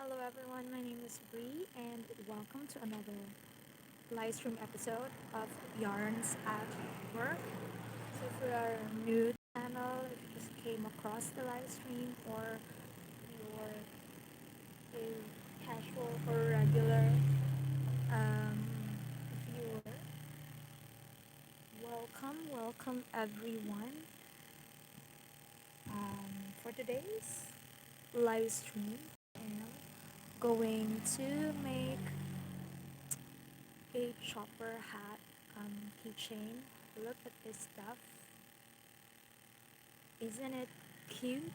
Hello everyone, my name is Bree and welcome to another live stream episode of Yarns at Work. So if you are new to the channel, if you just came across the live stream or you're a casual or regular um, viewer, welcome everyone for today's live stream. I am going to make a chopper hat keychain. Look at this stuff. Isn't it cute?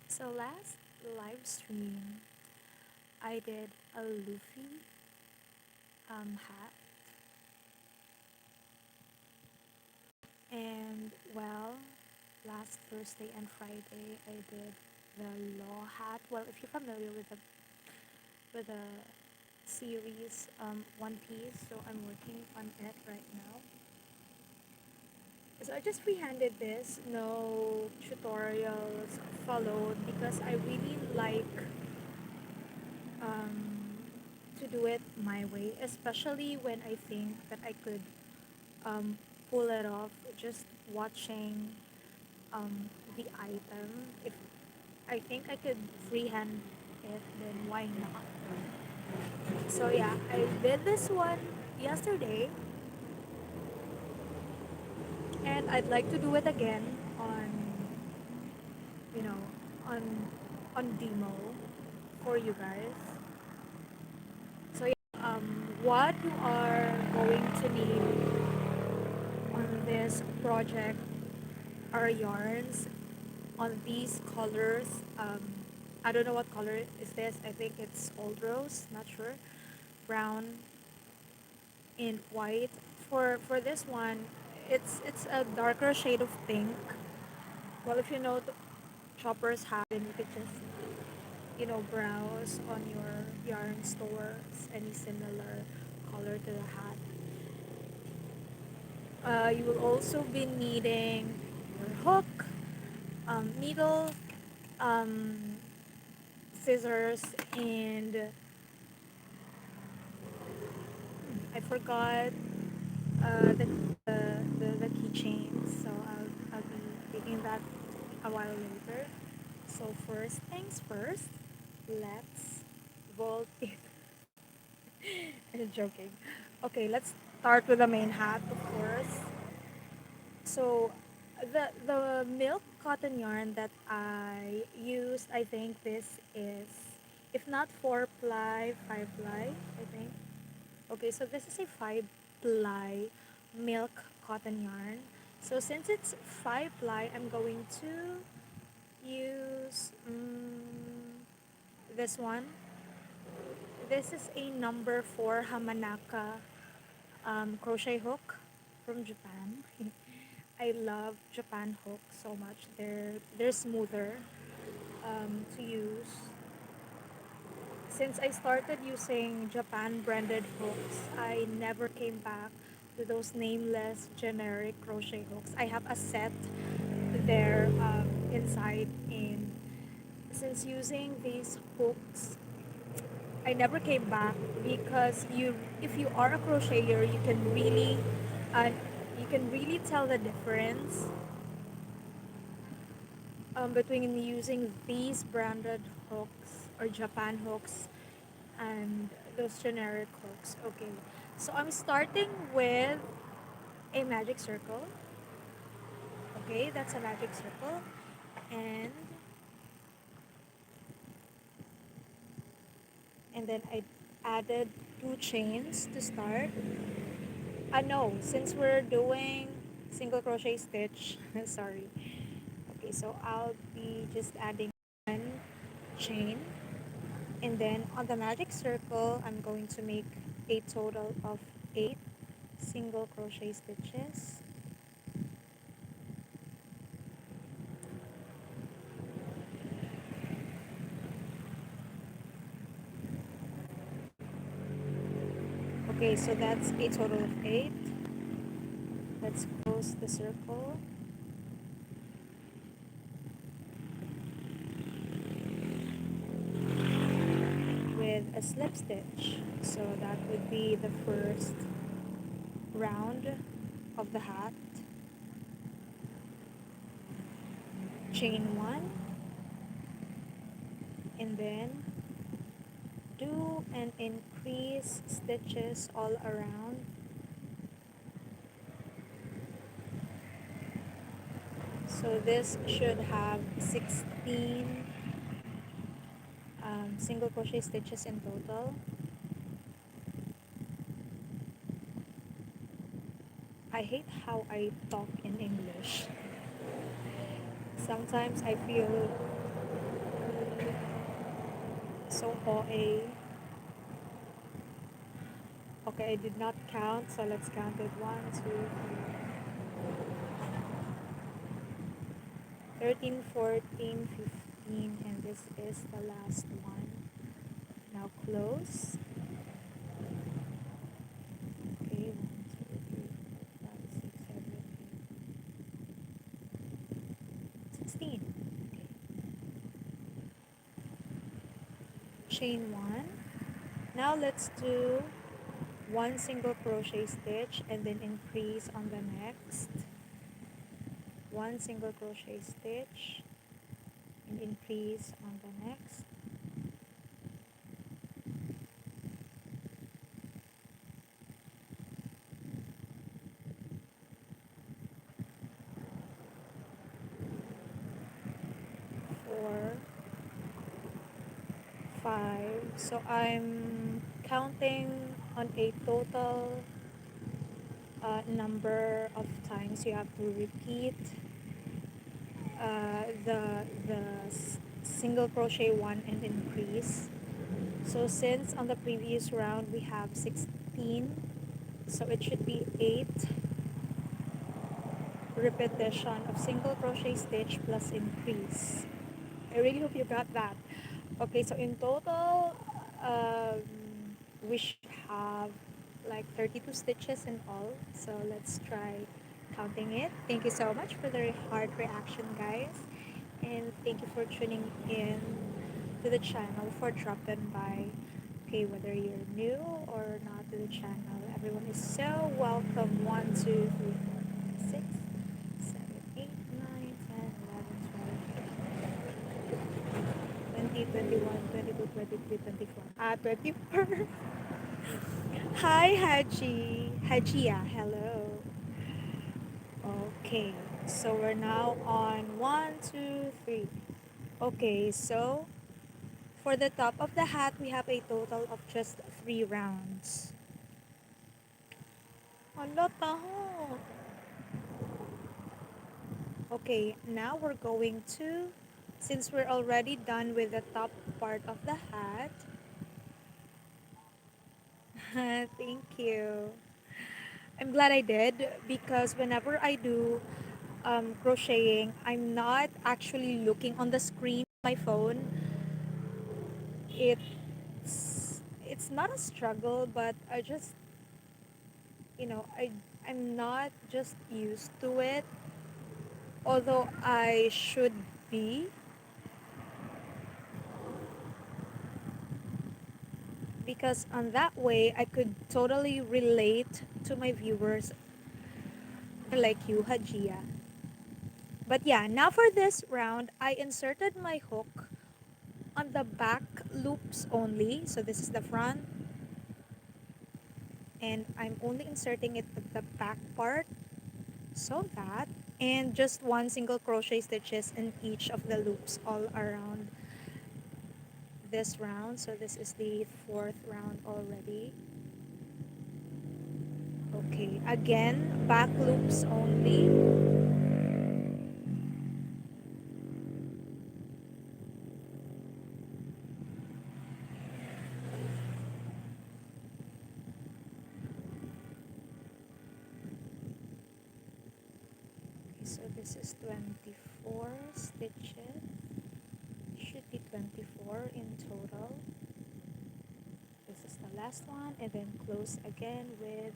So last live stream, I did a Luffy hat, and well, last Thursday and Friday I did the law hat. Well, if you're familiar with the series One Piece, so I'm working on it right now. So I just freehanded this, no tutorials followed because I really like um, to do it my way, especially when I think that I could um, pull it off just watching the item. If I think I could freehand it, then why not? So yeah, I did this one yesterday and I'd like to do it again on you know on demo for you guys. So yeah, what you are going to need on this project are yarns on these colors. I don't know what color is this. I think it's old rose, not sure. Brown and white. For this one, it's a darker shade of pink. Well, if you know the choppers have, then you could just browse on your yarn stores any similar color to the hat. You will also be needing your hook, needle, um, scissors, and I forgot the, the keychains, so I'll be taking that a while later. So first things first, let's vault it. I'm joking. Okay, let's start with the main hat, of course. So the milk cotton yarn that I used, I think this is, if not 4 ply, 5 ply, I think. Okay, so this is a 5 ply milk cotton yarn. So since it's 5 ply, I'm going to use this one. This is a number 4 Hamanaka crochet hook from Japan. I love Japan hooks so much. They're smoother to use. Since I started using Japan branded hooks, I never came back to those nameless generic crochet hooks. I have a set there inside, and since using these hooks, I never came back because if you are a crocheter, uh, you can really tell the difference between using these branded hooks or Japan hooks and those generic hooks. Okay, so I'm starting with a magic circle. Okay, that's a magic circle, and then I added 2 chains to start. No, since we're doing single crochet stitch, sorry. Okay, so I'll be just adding 1 chain, and then on the magic circle I'm going to make a total of 8 single crochet stitches. Okay, so that's a total of 8. Let's close the circle. with a slip stitch. So that would be the first round of the hat. Chain one, and then do and increase stitches all around. So this should have 16 single crochet stitches in total. I hate how I talk in English. Sometimes I feel so OA. Okay, I did not count, so let's count it. 1, 2, 3, 13, 14, 15, and this is the last one. Now close. Okay, 1, 2, 3, 4, 5, 6, 7, 8, 16. Okay. Chain one. Now let's do one single crochet stitch and then increase on the next. One single crochet stitch and increase on the next. Four, five. So I'm counting on a total number of times you have to repeat the single crochet one and increase. So since on the previous round we have 16, so it should be 8 repetition of single crochet stitch plus increase. I really hope you got that. Okay, so in total, um, we should have like 32 stitches in all. So let's try counting it. Thank you so much for the heart reaction, guys. And thank you for tuning in to the channel, for dropping by. Okay, whether you're new or not to the channel, everyone is so welcome. 1, 2, 3, 4, 5, 6, 7, 8, 9, 10, 11, 12, 20, 21, 22, 23, 24. 24. Hi, Haji. Hajia, hello. Okay, so we're now on 1, 2, 3. Okay, so for the top of the hat, we have a total of just 3 rounds. Hala, taho. Okay, now we're going to, since we're already done with the top part of the hat, thank you. I'm glad I did, because whenever I do crocheting, I'm not actually looking on the screen of my phone. It's not a struggle, but I just, I'm not just used to it, although I should be, because on that way I could totally relate to my viewers like you, Hajia. But yeah, now for this round, I inserted my hook on the back loops only. So this is the front, and I'm only inserting it at the back part, so that, and just one single crochet stitches in each of the loops all around this round. So this is the fourth round already. Okay, again, back loops only. Okay, so this is 24 stitches. Should be 24 in total. This is the last one, and then close again with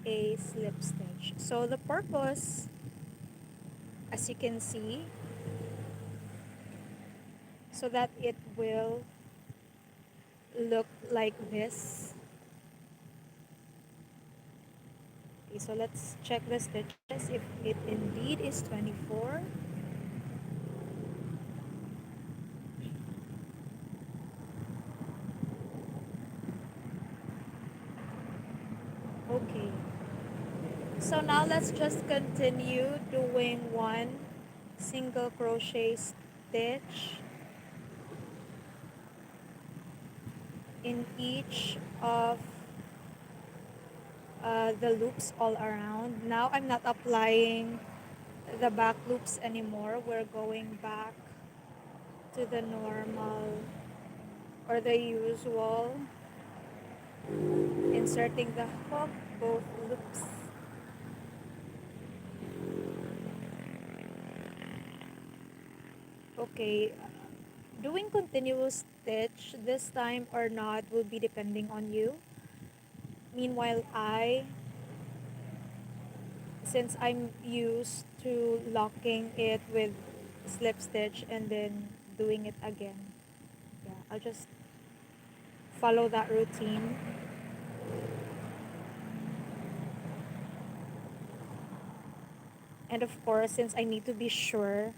a slip stitch. So the purpose, as you can see, so that it will look like this. Okay, so let's check the stitches if it indeed is 24. Okay, so now let's just continue doing one single crochet stitch in each of the loops all around. Now I'm not applying the back loops anymore. We're going back to the normal or the usual, inserting the hook both loops. Okay, doing continuous stitch this time or not will be depending on you. Meanwhile, since I'm used to locking it with slip stitch and then doing it again, yeah, I'll just follow that routine. And of course, since I need to be sure,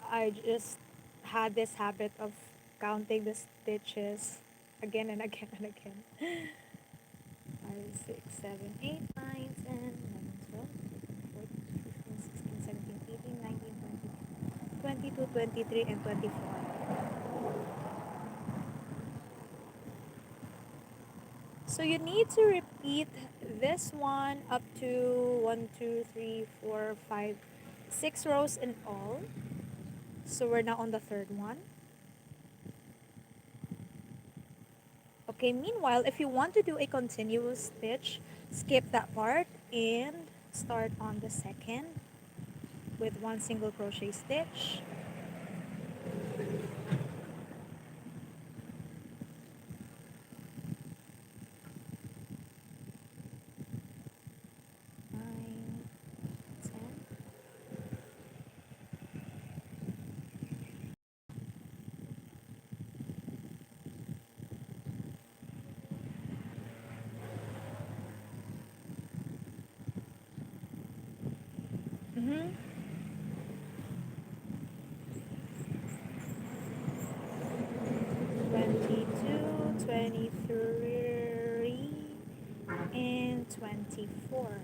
I just had this habit of counting the stitches again and again and again. 5, 6, 7, 8, 9, 10, 11, 12, 14, 15, 16, 17, 18, 19, 20, 22, 23, and 24. So you need to repeat this one up to 1, 2, 3, 4, 5, 6 rows in all. So we're now on the third one. Okay, meanwhile, if you want to do a continuous stitch, skip that part and start on the second with one single crochet stitch. Nine, 10. Mm-hmm. 22, 23, and 24.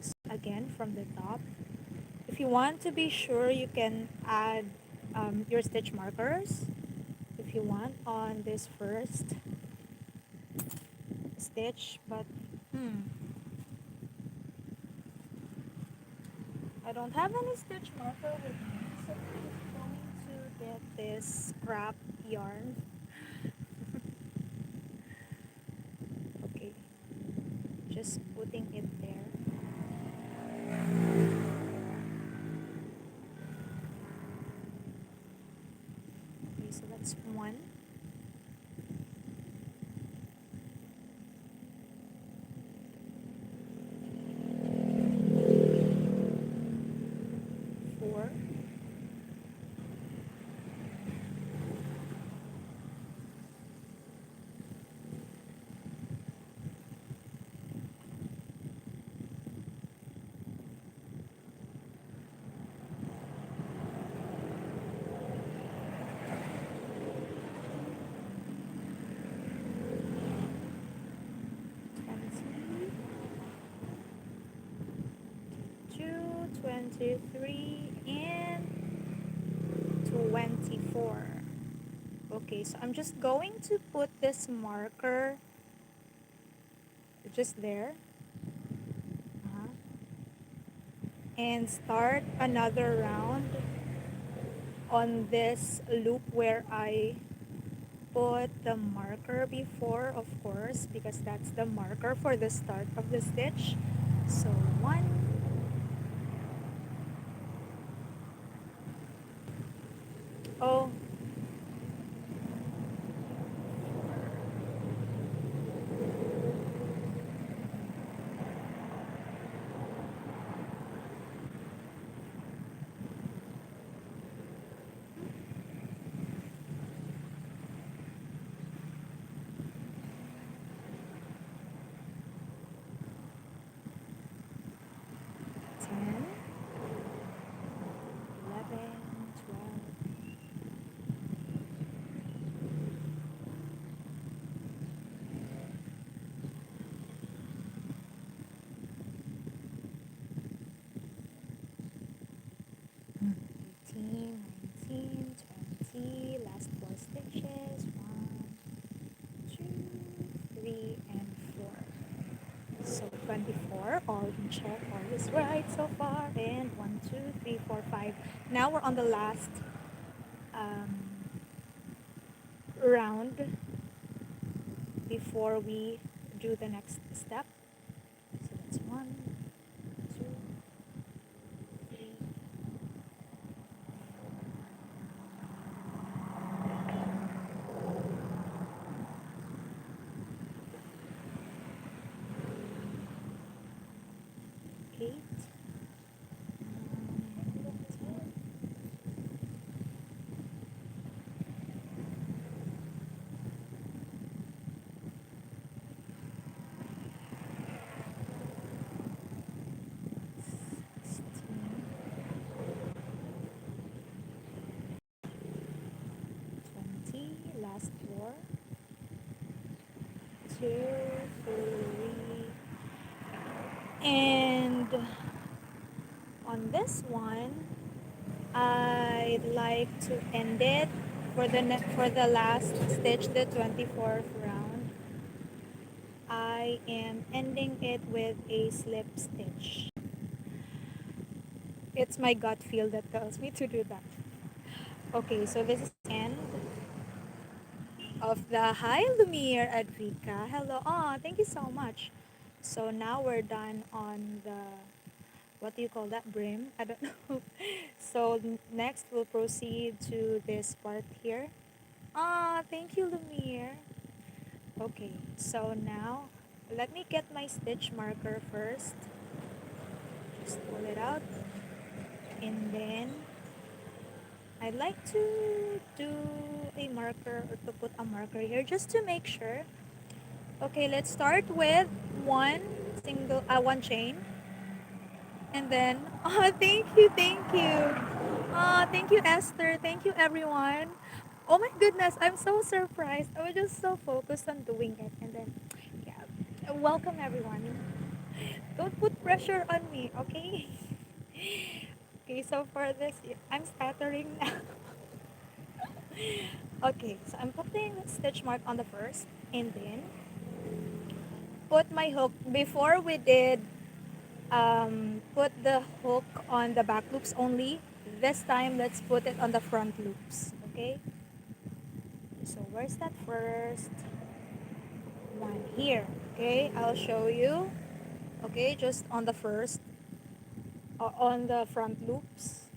So again, from the top. If you want to be sure, you can add your stitch markers if you want on this first stitch, but I don't have any stitch marker with me, so I'm just going to get this scrap yarn. Okay, just putting it there. Okay, so that's one. Four. 22, 23, and 24. Okay, so I'm just going to put this marker just there. And start another round on this loop where I put the marker before, of course, because that's the marker for the start of the stitch. So one, oh, 24. All in check. All is right so far. And 1, 2, 3, 4, 5. Now we're on the last um, round before we do the next step. So that's 1, 2, 3, 8, 16, 20. Last 4, 2, 3. And on this one, I'd like to end it for the last stitch, the 24th round. I am ending it with a slip stitch. It's my gut feel that tells me to do that. Okay, so this is the end of the Hi Lumiere Adrika. Hello. Oh, thank you so much. So now we're done on the, what do you call that, brim? I don't know. So next we'll proceed to this part here. Ah, thank you, Lumiere. Okay, so now let me get my stitch marker first. Just pull it out. And then I'd like to do a marker, or to put a marker here just to make sure. Okay, let's start with one chain. And then, oh, thank you. Thank you, Esther. Thank you, everyone. Oh my goodness, I'm so surprised. I was just so focused on doing it. And then, yeah, welcome, everyone. Don't put pressure on me, okay? Okay, so for this, I'm stuttering now. Okay, so I'm putting stitch mark on the first, and then put my hook. Before we did put the hook on the back loops only. This time, let's put it on the front loops, okay? So where's that first one? Here, okay? I'll show you, okay? Just on the first, on the front loops,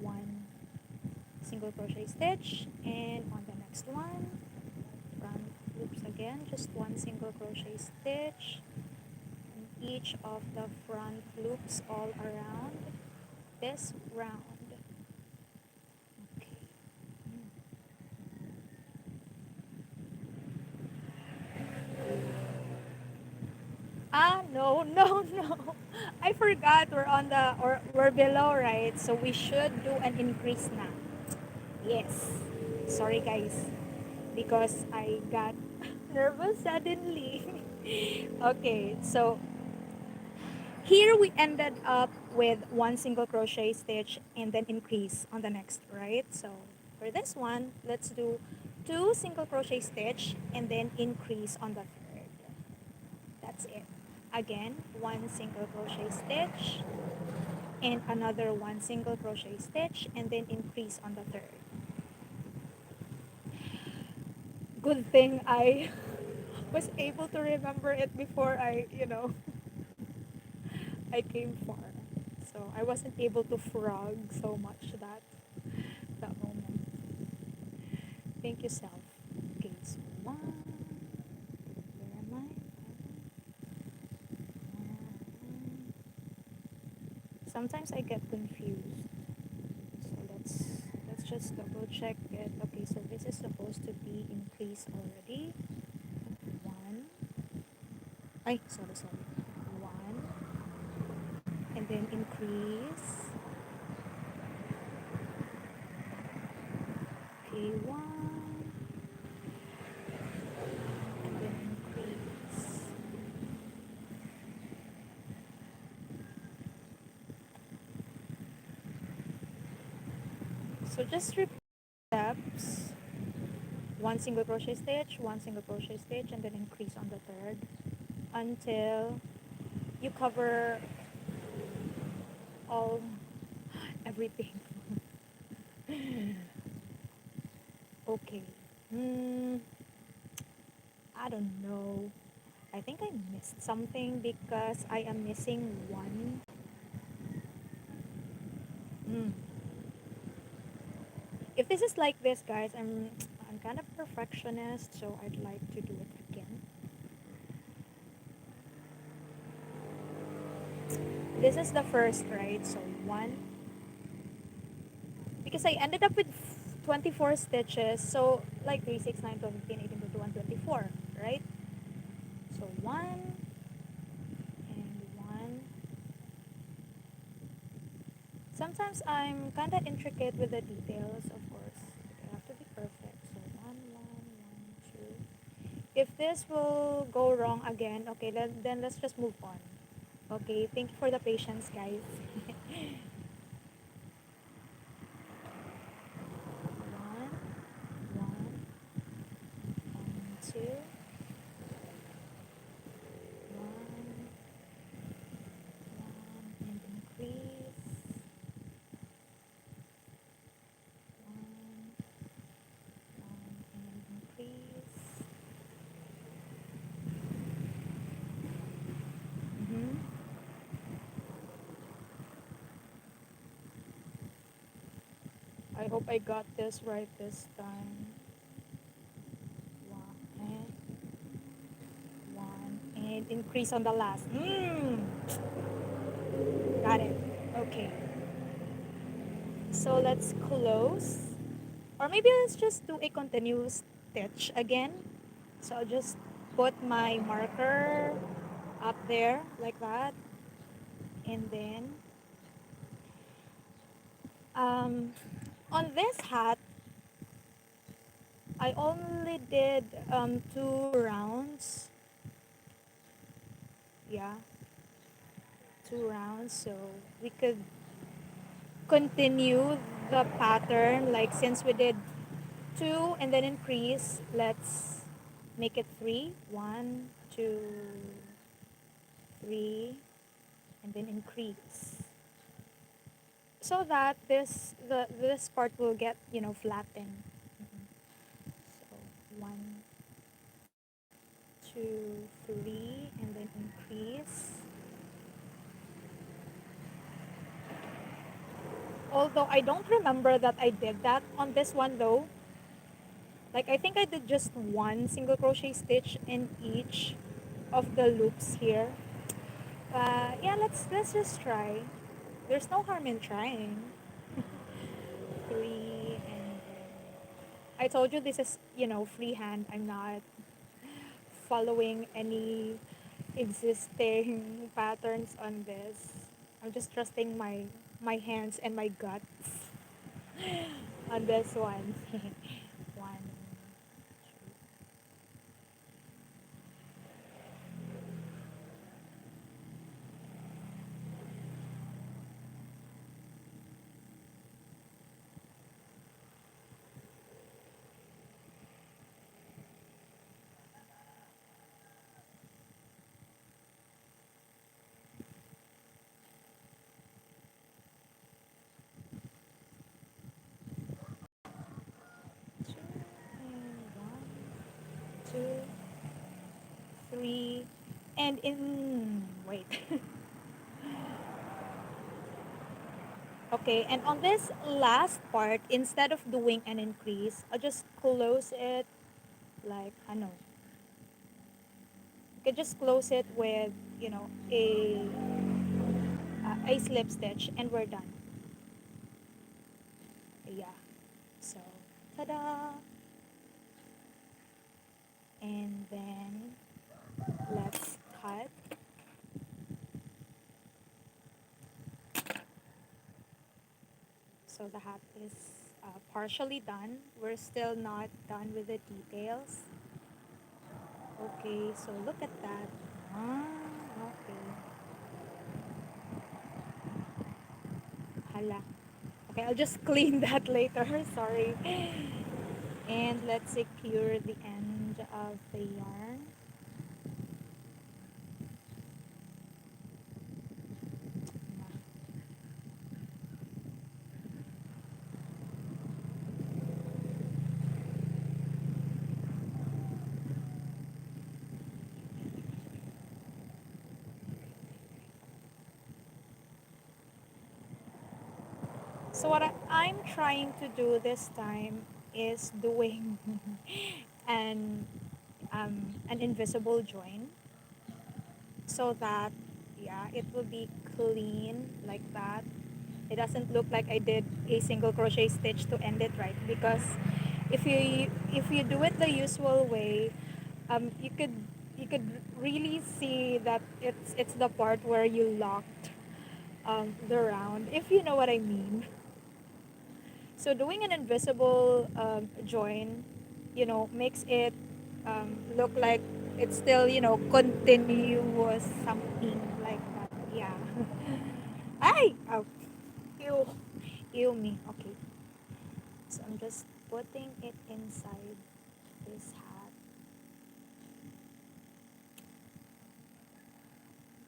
one single crochet stitch, and on the next one, front loops again, just one single crochet stitch, in each of the front loops all around this round. Okay. No, no. I forgot we're on the, or we're below, right? So we should do an increase now. Yes. Sorry, guys. Because I got nervous suddenly. Okay, so here we ended up with one single crochet stitch and then increase on the next, right? So for this one, let's do two single crochet stitch and then increase on the third. That's it. Again, one single crochet stitch and another one single crochet stitch and then increase on the third. Good thing I was able to remember it before I came far. So I wasn't able to frog so much that moment. Thank you, self. Okay, so one. Where am I? Sometimes I get confused. So let's just double check it. Okay, so this is supposed to be increased already. One. Sorry. One. And then increase. Okay, one. And then increase. So just repeat steps. One single crochet stitch, one single crochet stitch, and then increase on the third until you cover all everything. Okay. Hmm. I don't know. I think I missed something because I am missing one. Hmm. If this is like this, guys, I'm kind of perfectionist, so I'd like to do it again. This is the first, right? So one, because I ended up with 24 stitches, so like 3, 6, 9, 12, 15, 18, 21, 24, right? So one and one. Sometimes I'm kind of intricate with the details, of course. They have to be perfect. So one, two. If this will go wrong again, okay, then let's just move on. Okay, thank you for the patience, guys. One, one, and two, one, and increase, and increase. Mm-hmm. I hope I got this right this time. One, and increase on the last. Got it. Okay. So let's close. Or maybe let's just do a continuous stitch again. So I'll just put my marker up there like that. And then um, on this hat, I only did 2 rounds. Yeah, 2 rounds. So we could continue the pattern, like since we did 2 and then increase, let's make it 3. 1, 2, 3, and then increase, so that this part will get, flattened. Mhm. So 1, 2, 3, and then increase. Although I don't remember that I did that on this one though. Like I think I did just one single crochet stitch in each of the loops here. Yeah, let's just try. There's no harm in trying. 3, and then I told you this is, freehand. I'm not following any existing patterns on this. I'm just trusting my hands and my guts on this one. One, two, and 1, 2, 3, and in wait. Okay, and on this last part, instead of doing an increase, I'll just close it like, I know. You can just close it with, a slip stitch, and we're done. Yeah. So, ta-da! And then let's cut. So the hat is partially done. We're still not done with the details. Okay, so look at that. Okay. Hala. Okay, I'll just clean that later. Sorry. And let's secure the end of the yarn. So what I'm trying to do this time is doing an an invisible join, so that yeah, it will be clean like that. It doesn't look like I did a single crochet stitch to end it, right? Because if you do it the usual way, you could really see that it's the part where you locked the round, if you know what I mean. So doing an invisible join, makes it look like it's still, continuous, something like that. Yeah. Ay! Oh, ew. Ew me. Okay. So I'm just putting it inside this hat.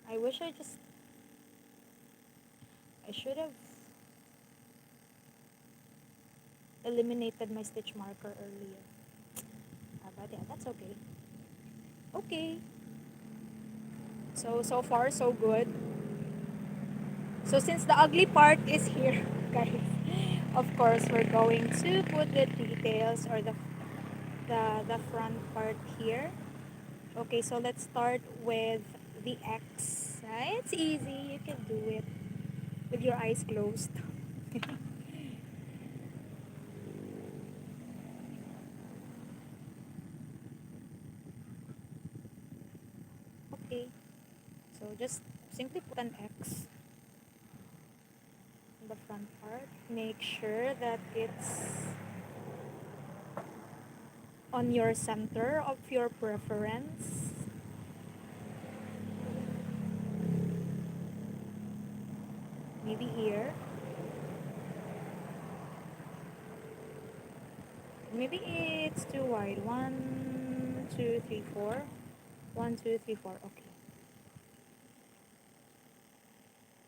I wish I should have eliminated my stitch marker earlier. But yeah, that's okay. Okay. So far so good. So since the ugly part is here, guys, of course we're going to put the details, or the front part here. Okay, so let's start with the X. It's easy. You can do it with your eyes closed. Okay, so just simply put an X in the front part. Make sure that it's on your center of your preference. Maybe here. Maybe it's too wide. 1, 2, 3, 4. 1, 2, 3, 4. Okay.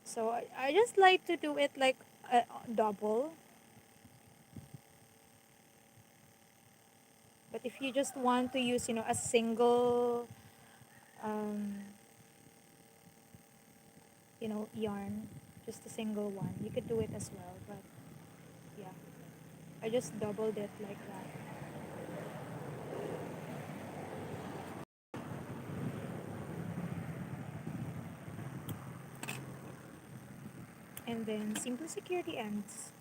So I just like to do it like a double. But if you just want to use, a single, um, yarn, just a single one, you could do it as well. But yeah, I just doubled it like that. And then simply secure the ends.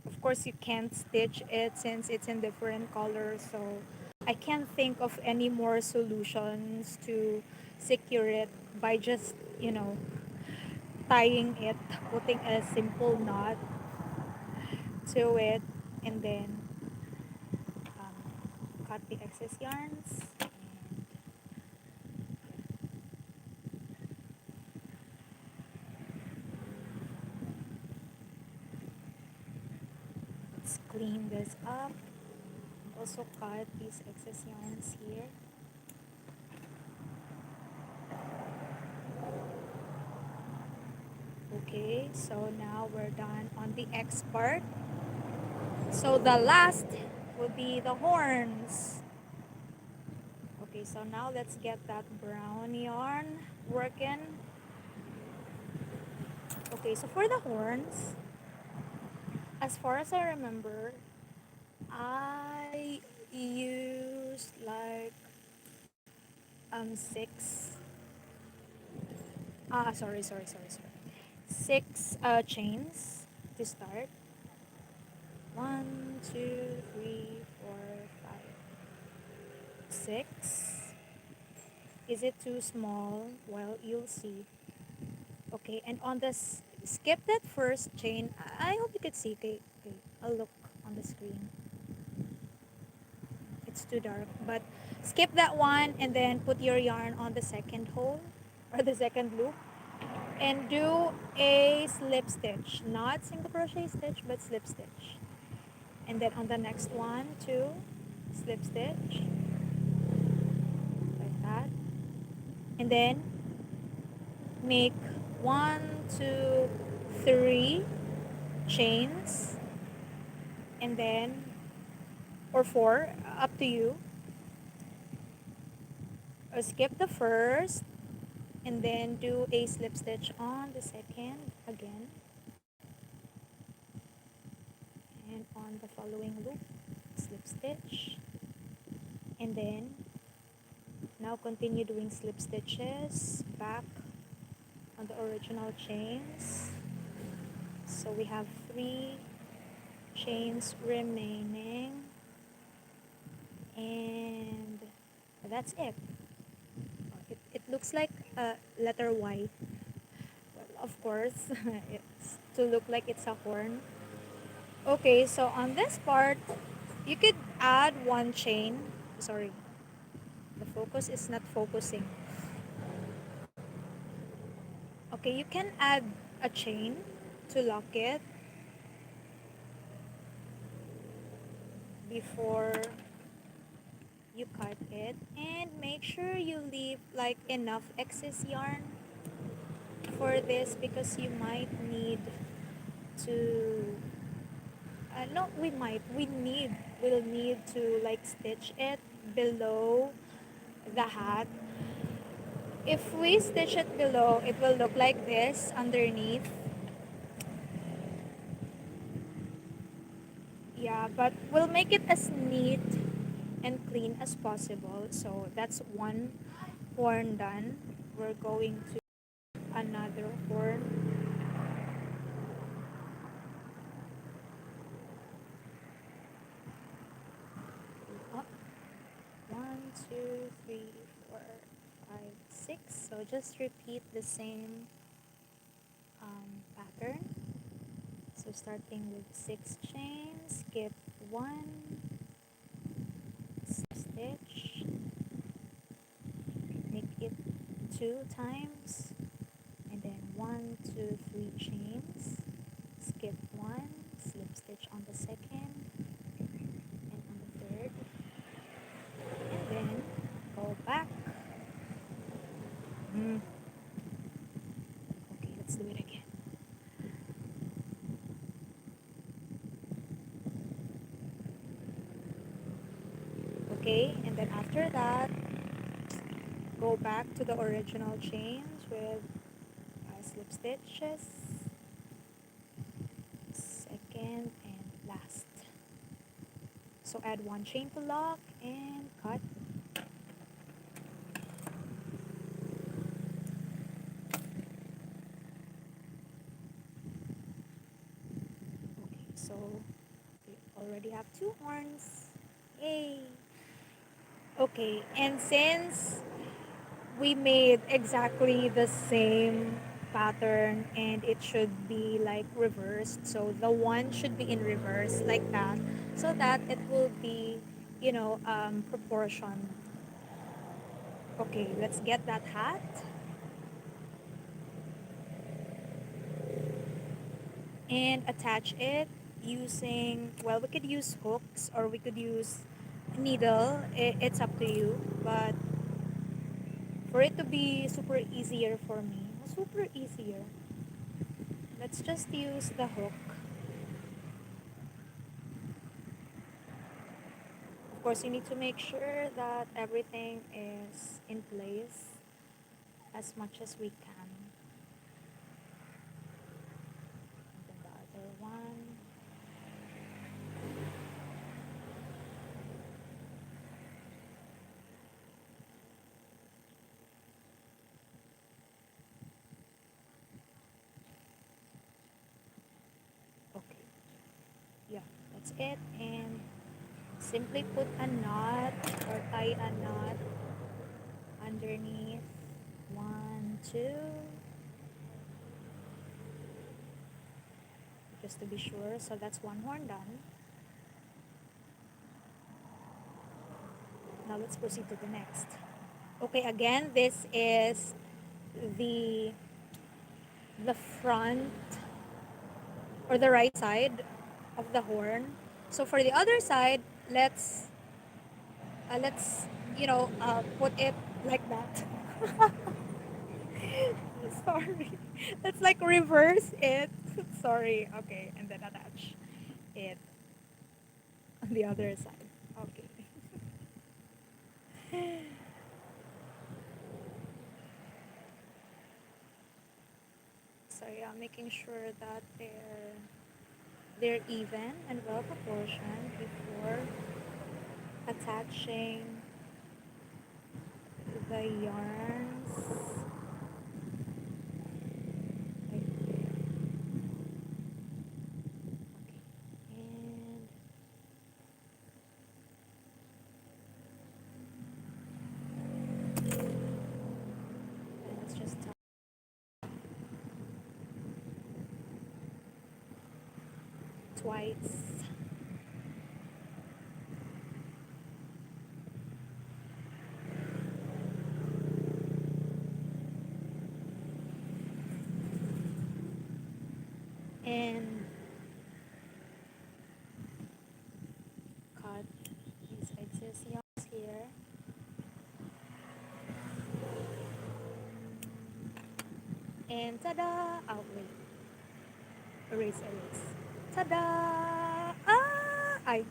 Of course, you can't stitch it since it's in different colors, so I can't think of any more solutions to secure it by just, tying it, putting a simple knot to it, and then cut the excess yarns. And let's clean this up. Also cut these excess yarns here. Okay, so now we're done on the X part. So the last will be the horns. Okay, so now let's get that brown yarn working. Okay, so for the horns, as far as I remember, I used like 6 sorry, 6 chains to start. 1, 2, 3, 4, 5, 6. Is it too small? Well, you'll see. Okay, and on the skip that first chain. I hope you could see. Okay, okay, I'll look on the screen. It's too dark, but skip that one and then put your yarn on the second hole or the second loop and do a slip stitch, not single crochet stitch, but slip stitch. And then on the next one, too, slip stitch like that. And then make 1, 2, 3 chains, and then or 4, up to you. Or skip the first and then do a slip stitch on the second again, and on the following loop slip stitch, and then now continue doing slip stitches back on the original chains. So we have 3 chains remaining, and that's it. It looks like a letter Y. Well, of course, it's to look like it's a horn. Okay, so on this part, you could add 1 chain. Sorry, the focus is not focusing. Okay, you can add a chain to lock it before you cut it, and make sure you leave like enough excess yarn for this because you might need to no, we'll need to like stitch it below the hat. If we stitch it below, it will look like this underneath. Yeah, but we'll make it as neat and clean as possible. So that's one horn done. We're going to another horn. Up. 1, 2, 3, 4, 5, 6. So just repeat the same pattern. So starting with 6 chains, skip 1, stitch, make it 2 times, and then 1, 2, 3 chains, skip 1, slip stitch on the second and on the third, and then go back. Okay, let's do it again. Okay, and then after that, go back to the original chains with slip stitches, second and last. So add 1 chain to lock and cut. Okay, so we already have 2 horns. Yay! Okay, and since we made exactly the same pattern and it should be like reversed, so the one should be in reverse like that, so that it will be, proportion. Okay, let's get that hat. And attach it using, well, we could use hooks or we could use needle. It's up to you, but for it to be super easier for me, super easier, let's just use the hook. Of course, you need to make sure that everything is in place as much as we can. And then the other one. Okay, yeah, that's it. And simply put a knot or tie a knot underneath. 1, 2, just to be sure. So that's 1 horn done. Now let's proceed to the next. Okay, again, this is the the front or the right side of the horn. So for the other side, let's put it like that. Sorry, let's like reverse it. Sorry. Okay, and then attach it on the other side. So yeah, making sure that they're even and well proportioned before attaching the yarns like there. And let's just tie twice. And cut these excess yarns here. And ta-da! Oh wait, erase. Ta-da! I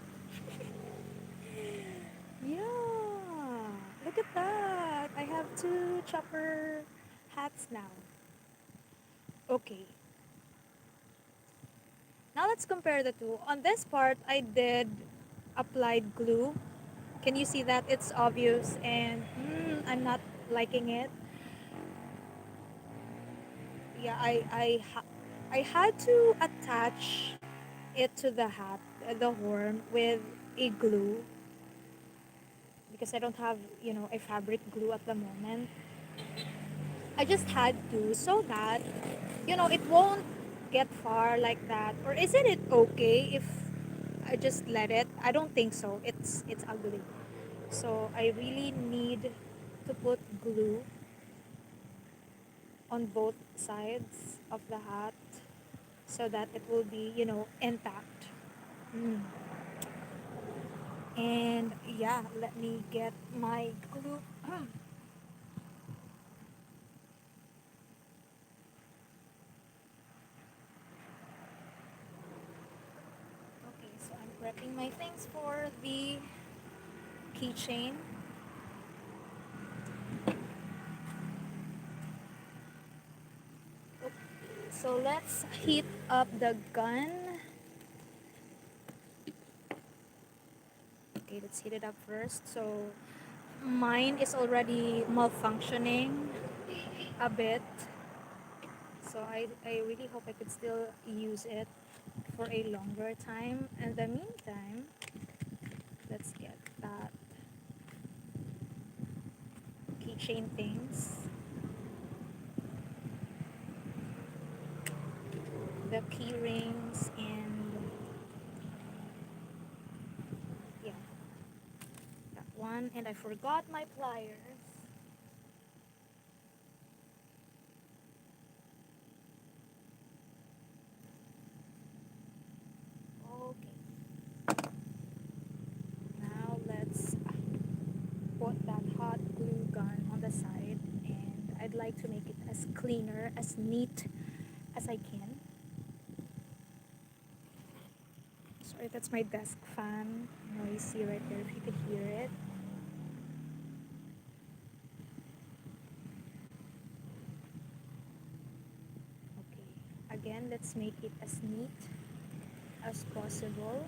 yeah, look at that. I have two chopper hats now. Okay, now let's compare the two. On this part, I did applied glue. Can you see that? It's obvious and I'm not liking it. Yeah, I had to attach it to the hat, the horn with a glue because I don't have, a fabric glue at the moment. I just had to so that, it won't get far like that. Or isn't it okay if I just let it? I don't think so. It's ugly. So I really need to put glue on both sides of the hat so that it will be, intact. Mm. And yeah, let me get my glue. Okay, so I'm prepping my things for the keychain. So let's heat up the gun. Okay, let's heat it up first. So mine is already malfunctioning a bit. So I really hope I could still use it for a longer time. In the meantime, let's get that keychain things. The key rings and yeah, that one. And I forgot my pliers. Okay, now let's put that hot glue gun on the side, and I'd like to make it as cleaner, as neat as I can. Sorry, that's my desk fan noisy right there if you could hear it. Okay, again, let's make it as neat as possible.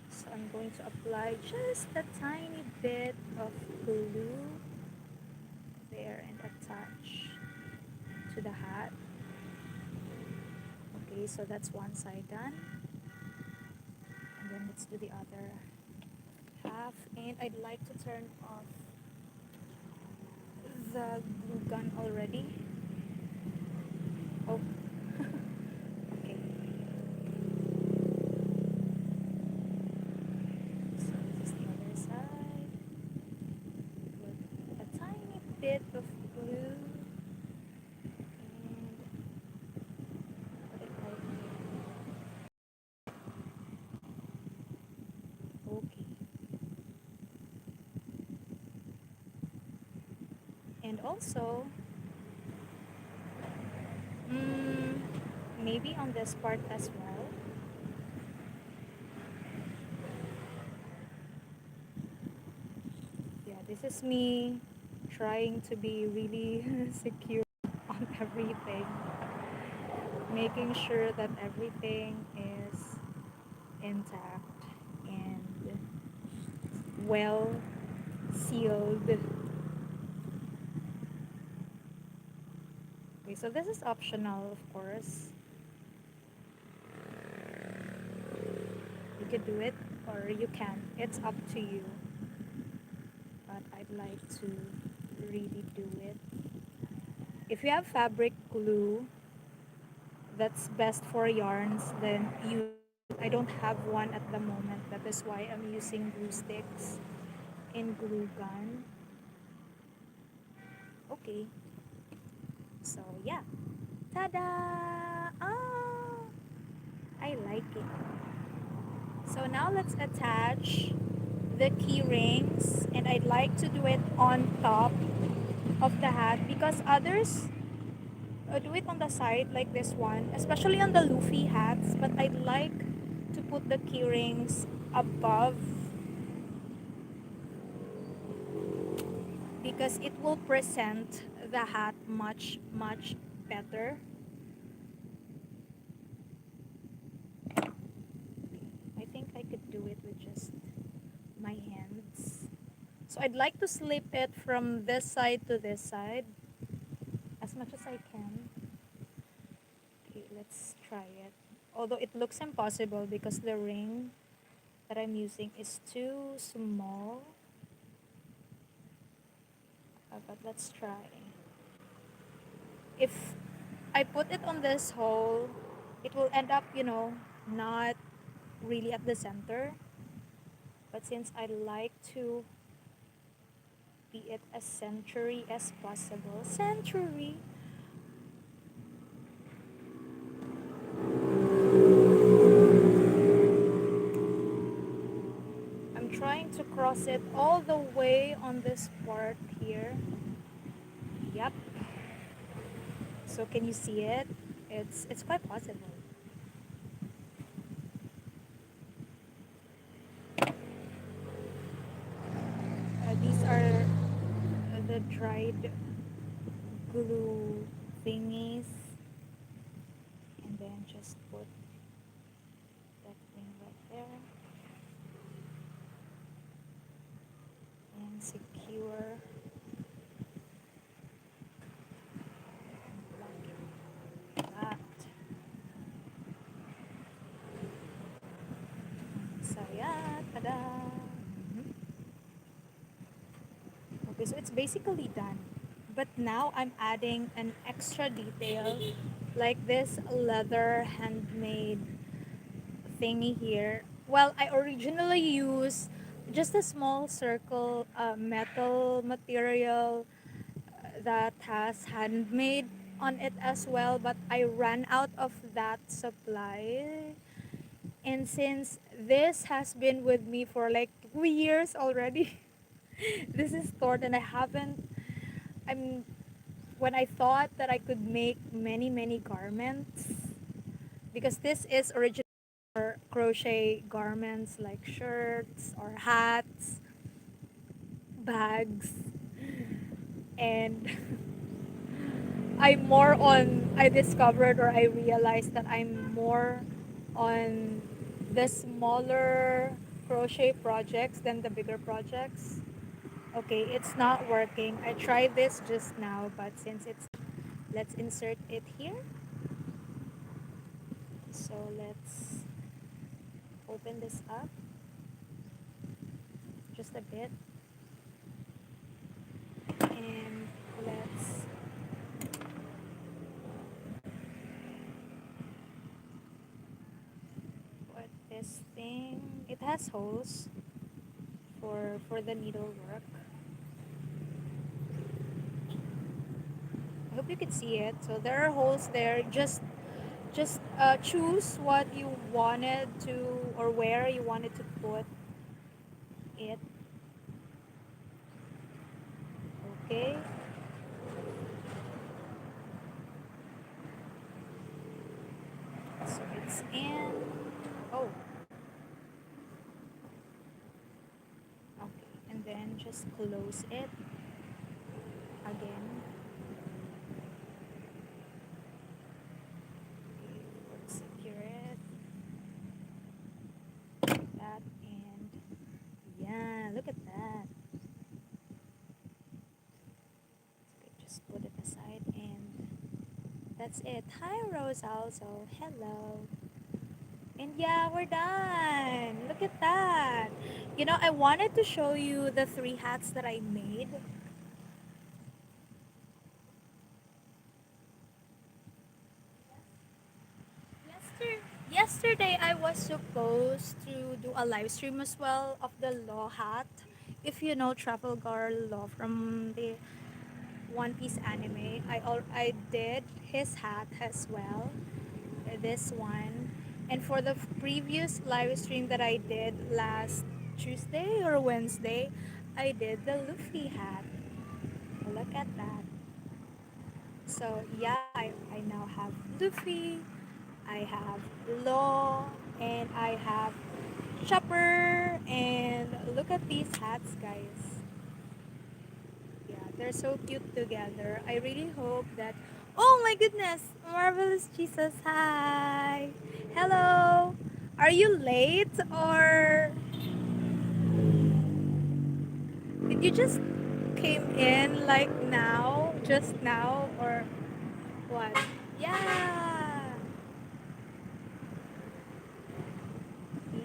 So I'm going to apply just a tiny bit of glue there and attach to the hat. Okay, so that's one side done. And then let's do the other half. And I'd like to turn off the glue gun already. Oh, okay. So this is the other side. Put a tiny bit of glue and put it right there. Okay. And also, mm, maybe on this part as well. Yeah, this This is me trying to be really secure on everything, making sure that everything is intact and well sealed. Okay, so this is optional, of course. You can do it or you can. It's up to you. But I'd like to really do it. If you have fabric glue that's best for yarns, then use it. I don't have one at the moment. That is why I'm using glue sticks and glue gun. Okay. So yeah. Ta-da! Oh, I like it. So now let's attach the key rings, and I'd like to do it on top of the hat because others do it on the side like this one, especially on the Luffy hats, but I'd like to put the key rings above because it will present the hat much better. I think I could do it with just my hands. So I'd like to slip it from this side to this side as much as I can. Okay, let's try it. Although it looks impossible because the ring that I'm using is too small. But let's try. If I put it on this hole, it will end up, not really at the center. But since I like to be it as century as possible, century, I'm trying to cross it all the way on this part here. Yep. So can you see it? It's quite possible. These are the dried glue thingies, and then just put that thing right there and secure like that. So yeah, tada! Mhm. Okay, so it's basically done. But now I'm adding an extra detail like this leather handmade thingy here. Well, I originally used just a small circle metal material that has handmade on it as well, but I ran out of that supply. And since this has been with me for like 2 years already, this is stored and I haven't. I'm when I thought that I could make many garments because this is original for crochet garments like shirts or hats, bags, and I discovered or I realized that I'm more on the smaller crochet projects than the bigger projects. Okay, it's not working. I tried this just now, but since let's insert it here. So let's open this up just a bit and let's put this thing. It has holes for the needlework. I hope you can see it. So there are holes there. Just choose what you wanted to or where you wanted to put it. Okay. So it's in. Oh. Okay. And then just just close it again. Secure it like that, and yeah, look at that. Okay, just put it aside, and that's it. Hi, Rose, also. Hello. And yeah, we're done. Look at that. You know, I wanted to show you the three hats that I made. Yesterday, I was supposed to do a live stream as well of the Law hat. If you know Trafalgar Law from the One Piece anime, I did his hat as well. This one. And for the previous live stream that I did last Tuesday or Wednesday, I did the Luffy hat. Look at that. So yeah, I now have Luffy, I have Law, and I have Chopper, and look at these hats, guys. Yeah, they're so cute together. I really hope that. Oh my goodness! Marvelous Jesus, hi! Hello! Are you late or did you just came in like now, just now, or what? Yeah!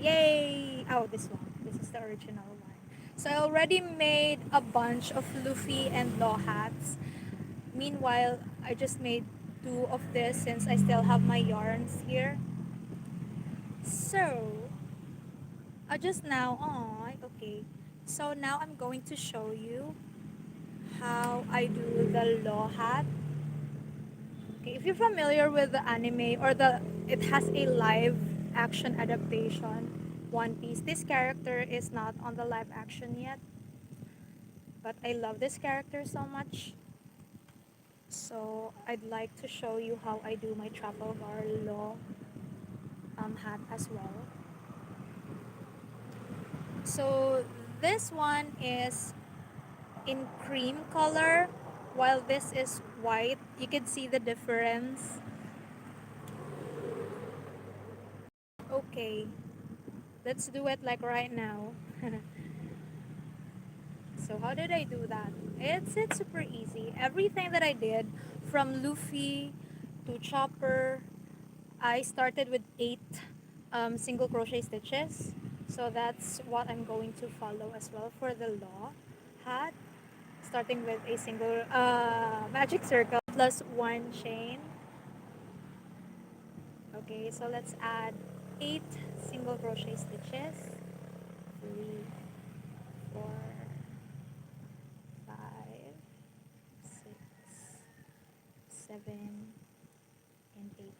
Yay! Oh, this one. This is the original one. So I already made a bunch of Luffy and Law hats. Meanwhile, I just made two of this since I still have my yarns here. So, just now, okay. So now I'm going to show you how I do the Law hat. Okay, if you're familiar with the anime or it has a live action adaptation, One Piece. This character is not on the live action yet, but I love this character so much. So I'd like to show you how I do my Trafalgar Law hat as well. So this one is in cream color, while this is white. You can see the difference. Okay, let's do it like right now. So how did I do that? It's super easy. Everything that I did, from Luffy to Chopper, I started with 8 single crochet stitches. So that's what I'm going to follow as well for the Law hat. Starting with a single magic circle plus 1 chain. Okay, so let's add 8 single crochet stitches. 3, 4, 5, 6, 7, and 8.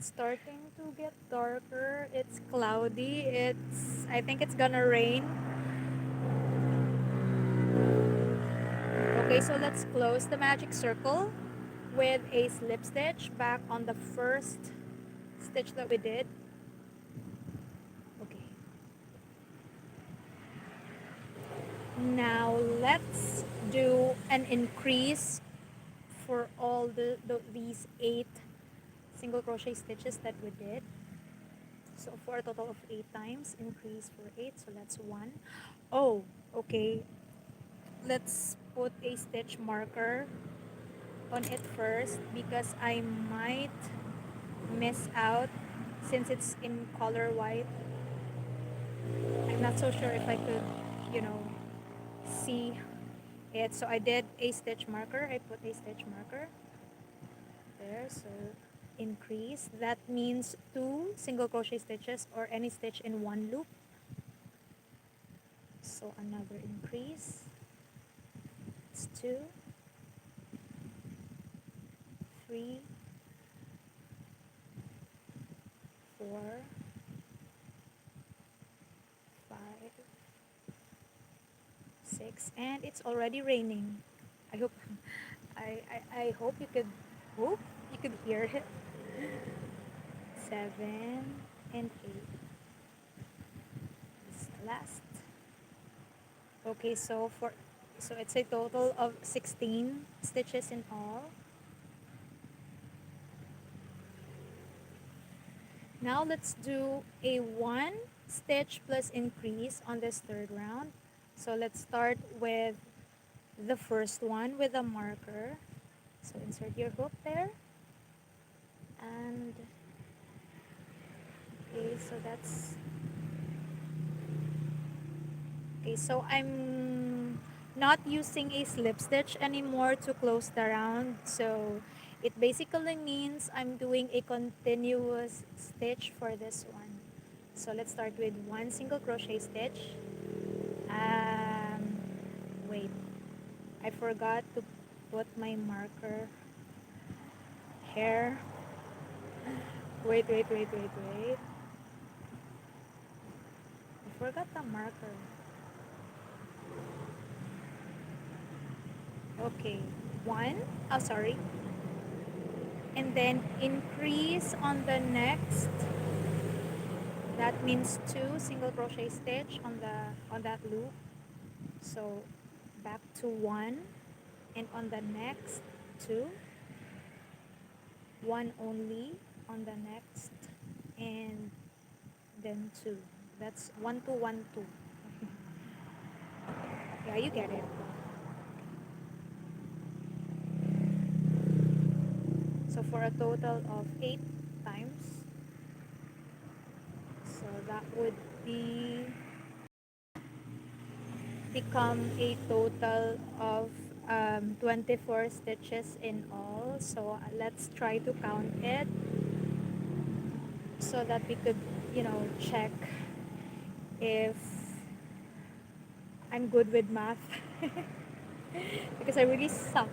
Starting to get darker. It's cloudy. I think it's gonna rain. Okay, so let's close the magic circle with a slip stitch back on the first stitch that we did. Okay. Now let's do an increase for all these 8 single crochet stitches that we did. So for a total of 8 times, increase for 8. So that's 1. Oh, okay. Let's put a stitch marker on it first because I might miss out since it's in color white. I'm not so sure if I could, you know, see it. So I did a stitch marker. I put a stitch marker there. So increase. That means 2 single crochet stitches or any stitch in one loop. So another increase. It's 2, 3, 4, 5, 6, and it's already raining. I hope I hope you could hear it. 7 and 8. This is the last. Okay, so it's a total of 16 stitches in all. Now let's do a 1 stitch plus increase on this third round. So let's start with the first one with a marker. So insert your hook there. And okay, so that's okay. So I'm not using a slip stitch anymore to close the round. So it basically means I'm doing a continuous stitch for this one. So let's start with 1 single crochet stitch. Um, Wait, I forgot to put my marker here. Wait. I forgot the marker. Okay, one. Oh, sorry. And then increase on the next. That means 2 single crochet stitch on that loop. So back to 1, and on the next 2, 1 only on the next, and then 2. That's 1 2 1 2. Yeah, you get it. So for a total of 8 times, so that would become a total of 24 stitches in all. So let's try to count it so that we could, check if I'm good with math. Because I really suck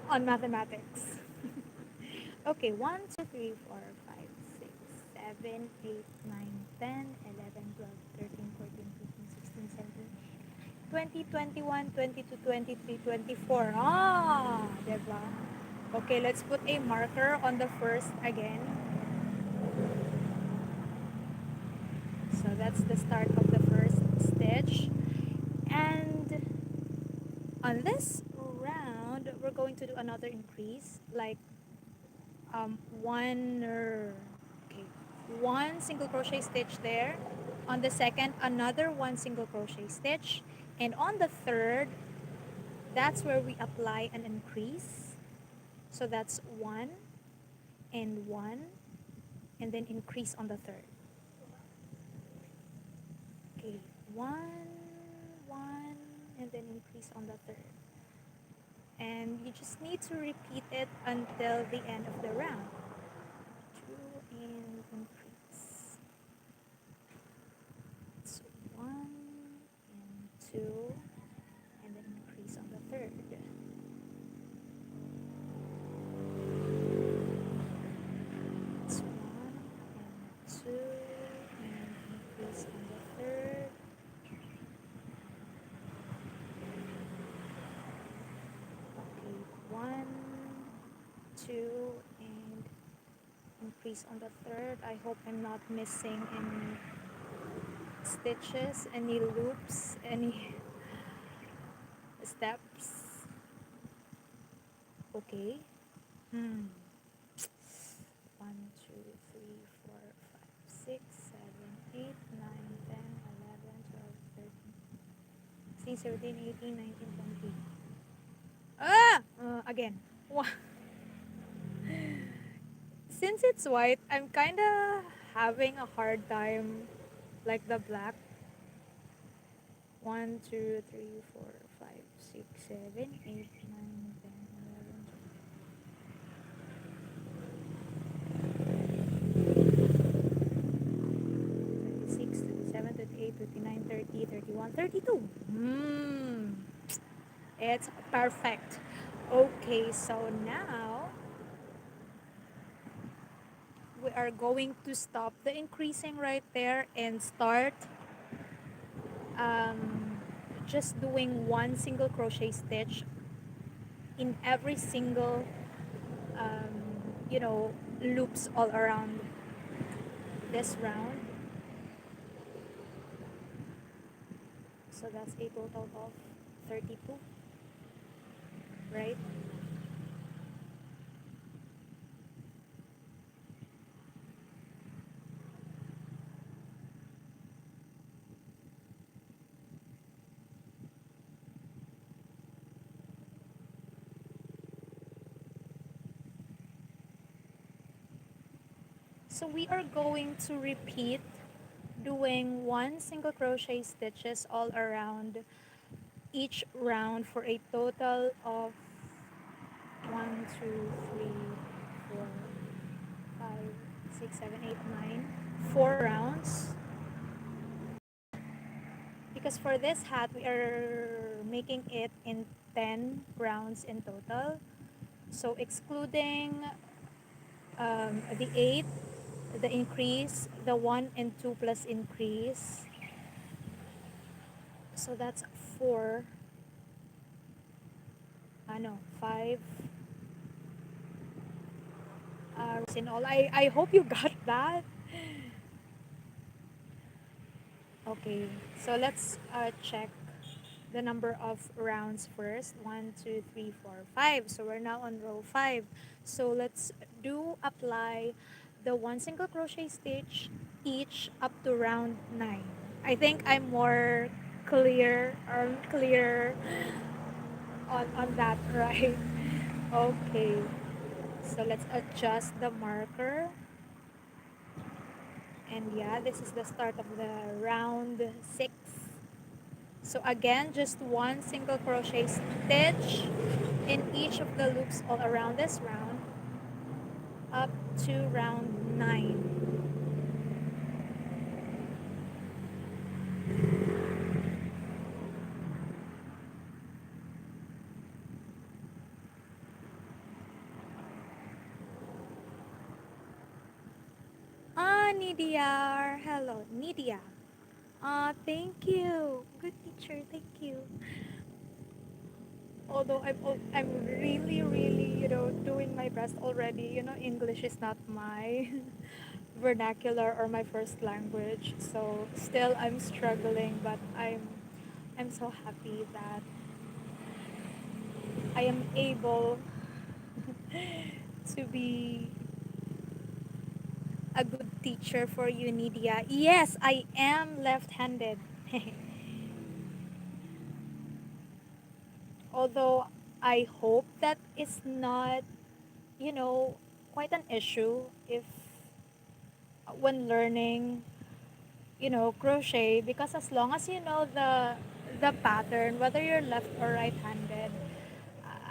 on mathematics. Okay, 1, 2, 3, 4, 5, 6, 7, 8, 9, 10, 11, 12, 13, 14, 15, 16, 17, 20, 21, 22, 23, 24. Ah, diba? Okay, let's put a marker on the first again. So that's the start of the first stitch. And on this round, we're going to do another increase, like okay, one single crochet stitch there. On the second, another 1 single crochet stitch. And on the third, that's where we apply an increase. So that's 1 and 1, and then increase on the third. Okay, 1, 1, and then increase on the third. And you just need to repeat it until the end of the round. 2 and increase. So 1 and 2, and then increase on the third. It's 1 and 2, and increase on the third. Okay, 1, 2, and increase on the third. I hope I'm not missing any stitches, any loops, any steps. Okay. 1, 2, 3, 4, 5, 6, 7, 8, 9, 10, 11, 12, 13, 16, 17, 18, 19, 20. Again. Since it's white, I'm kind of having a hard time, like the black. 1, 2, 3, 4, 5, 6, 7, 8, 9, 10, 11, 26, 27, 28, 29, 30, 31, 32. It's perfect. Okay, so now we are going to stop the increasing right there and start um, just doing 1 single crochet stitch in every single um, loops all around this round. So that's a total of 32, right? So we are going to repeat doing one single crochet stitches all around each round for a total of 1, 2, 3, 4, 5, 6, 7, 8, 9, 4 rounds. Because for this hat, we are making it in 10 rounds in total. So excluding the 8, the increase, the 1 and 2 plus increase. So that's 4, no, 5 in all. I hope you got that. Okay, so let's check the number of rounds first. 1, 2, 3, 4, 5. So we're now on row 5. So let's do apply the one single crochet stitch each up to round 9. I think I'm more clear on that, right? Okay. So let's adjust the marker. And yeah, this is the start of the round 6. So again, just one single crochet stitch in each of the loops all around this round up to round 9. Nidia. Hello, Nidia. Thank you. Good teacher, thank you. Although I'm really, doing my best already. English is not my vernacular or my first language. So still I'm struggling, but I'm so happy that I am able to be a good teacher for you, Nidia. Yes, I am left-handed. Although I hope that is not, you know, quite an issue if when learning, crochet, because as long as you know the pattern, whether you're left or right-handed,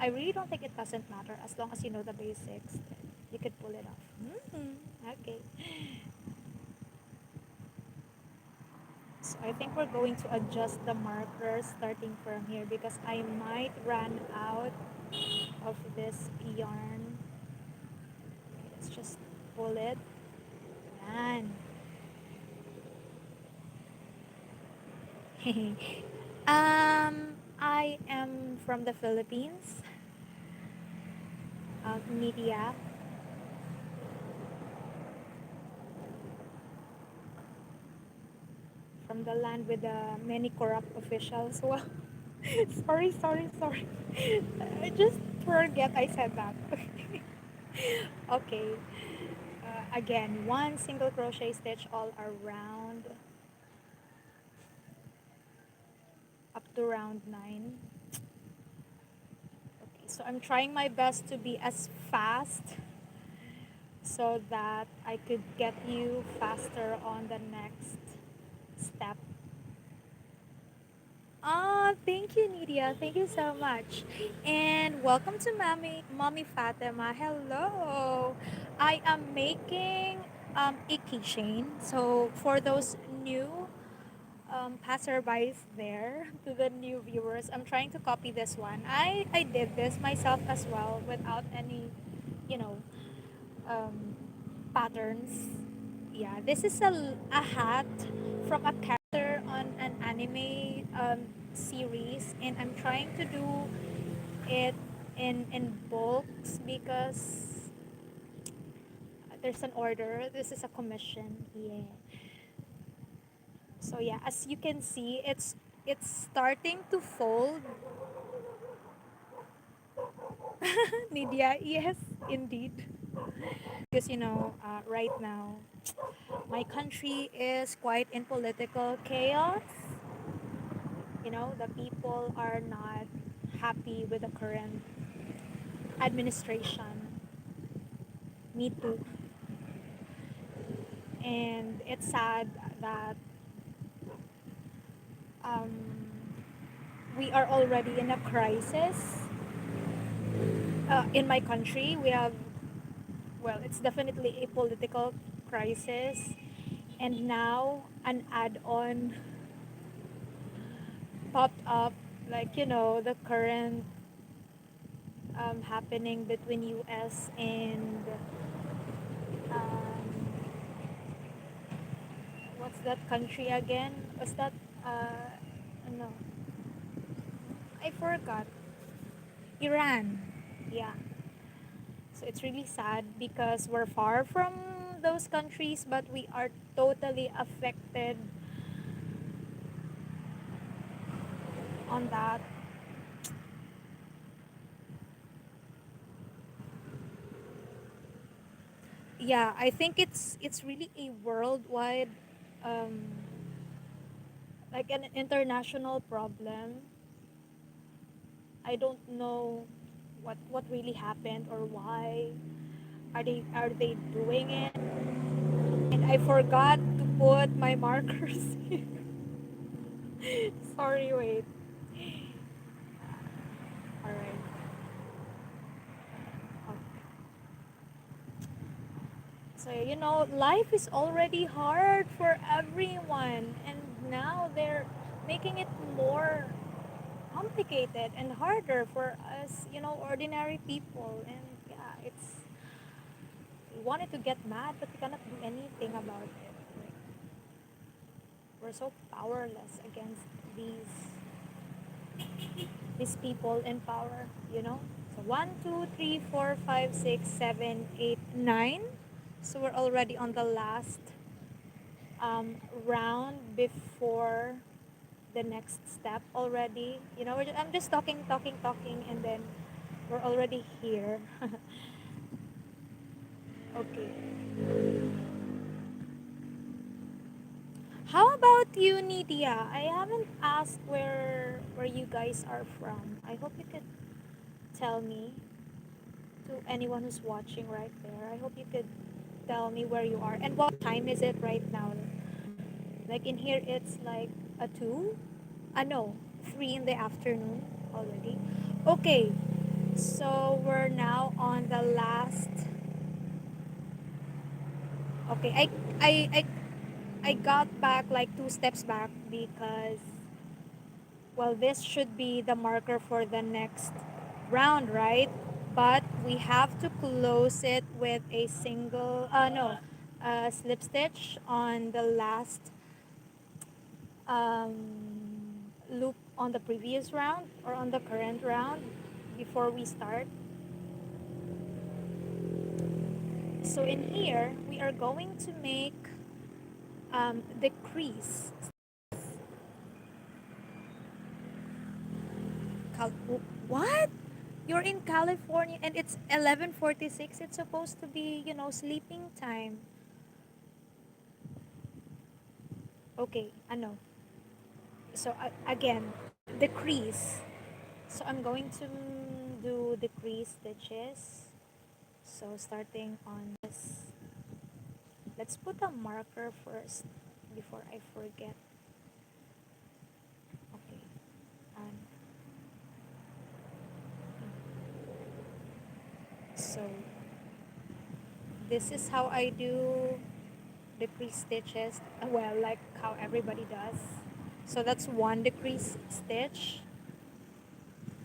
I really don't think it doesn't matter as long as you know the basics. You could pull it off. Okay. So I think we're going to adjust the markers starting from here because I might run out of this yarn. Okay, let's just pull it. Yan. I am from the Philippines, media, from the land with many corrupt officials. Well, sorry. I just forget I said that. Okay. Again, one single crochet stitch all around up to round 9. Okay, so I'm trying my best to be as fast so that I could get you faster on the next step. Thank you, Nidia. Thank you so much. And welcome to Mommy Fatima. Hello. I am making a keychain. So for those new passerbys there, to the new viewers, I'm trying to copy this one. I did this myself as well without any, you know, um, patterns. Yeah, this is a hat from a character on an anime series, and I'm trying to do it in bulks because there's an order. This is a commission. Yeah. So yeah, as you can see, it's starting to fold. Nidia, yes, indeed. Because right now, my country is quite in political chaos. The people are not happy with the current administration. Me too. And it's sad that um, we are already in a crisis. In my country, we have, well, it's definitely a political crisis. And now an add on popped up, like, the current happening between US and um, what's that country again? Was that, no, I forgot. Iran. Yeah. So it's really sad because we're far from those countries, but we are totally affected on that. Yeah, I think it's really a worldwide, um, like an international problem. I don't know what really happened or why are they doing it. And I forgot to put my markers here. Sorry, wait. All right. Okay. So, life is already hard for everyone, and now they're making it more complicated and harder for us, ordinary people. And yeah, we wanted to get mad, but we cannot do anything about it. Like, we're so powerless against these people in power. So 1, 2, 3, 4, 5, 6, 7, 8, 9. So we're already on the last round before the next step already. I'm just talking, talking, talking, and then we're already here. Okay. How about you, Nidia? I haven't asked where you guys are from. I hope you could tell me, to anyone who's watching right there. I hope you could tell me where you are and what time is it right now. Like in here, it's like a 2. No, 3 in the afternoon already. Okay, so we're now on the last. Okay, I got back like 2 steps back because, well, this should be the marker for the next round, right? But we have to close it with a single, no, slip stitch on the last loop on the previous round or on the current round before we start. So in here, we are going to make the crease. What? You're in California and it's 11:46. It's supposed to be, sleeping time. Okay, ano. So again, the crease. So I'm going to do the crease stitches. So starting on this. Let's put a marker first before I forget. Okay. And so this is how I do decrease stitches, well, like how everybody does. So that's one decrease stitch,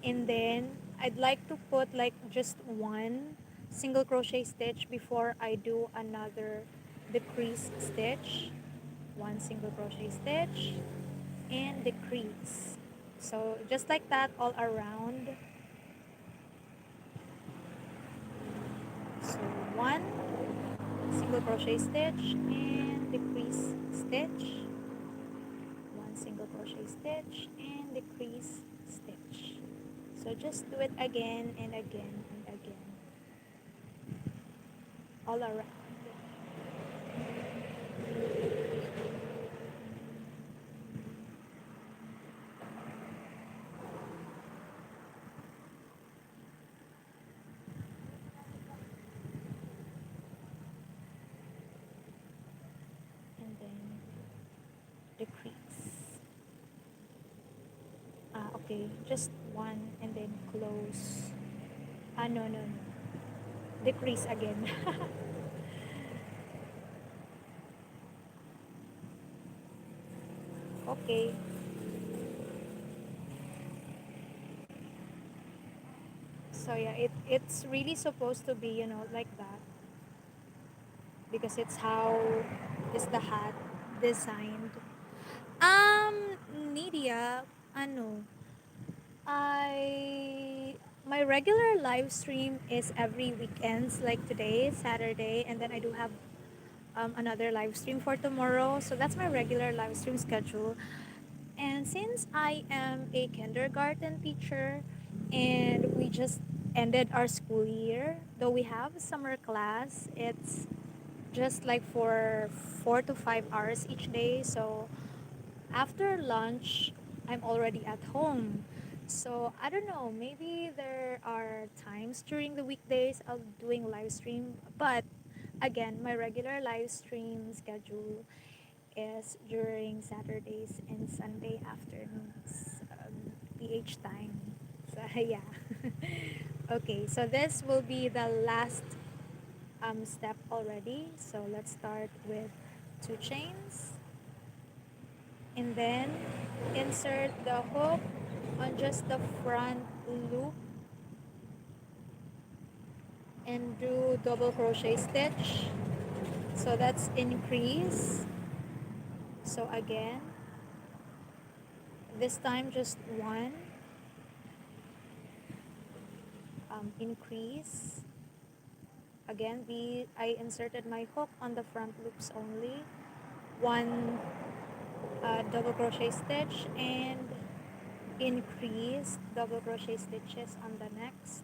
and then I'd like to put like just one single crochet stitch before I do another decrease stitch. One single crochet stitch and decrease. So just like that all around. So one single crochet stitch and decrease stitch, one single crochet stitch. stitch and decrease stitch. So just do it again and again and again all around. And then decrease. Okay, just one and then close. No, no, no. Decrease again. Okay. So yeah, it's really supposed to be, like that because it's how is the hat designed. Nidia, ano, I my regular live stream is every weekends, like today, Saturday, and then I do have another live stream for tomorrow. So that's my regular live stream schedule. And since I am a kindergarten teacher and we just ended our school year, though we have summer class, it's just like for 4 to 5 hours each day. So after lunch, I'm already at home. So I don't know, maybe there are times during the weekdays of doing live stream, but again, my regular live stream schedule is during Saturdays and Sunday afternoons, PH time. So yeah. Okay, so this will be the last step already. So let's start with 2 chains and then insert the hook on just the front loop and do double crochet stitch. So that's increase. So again, this time just one, increase. Again, I inserted my hook on the front loops only. One double crochet stitch and increase double crochet stitches on the next.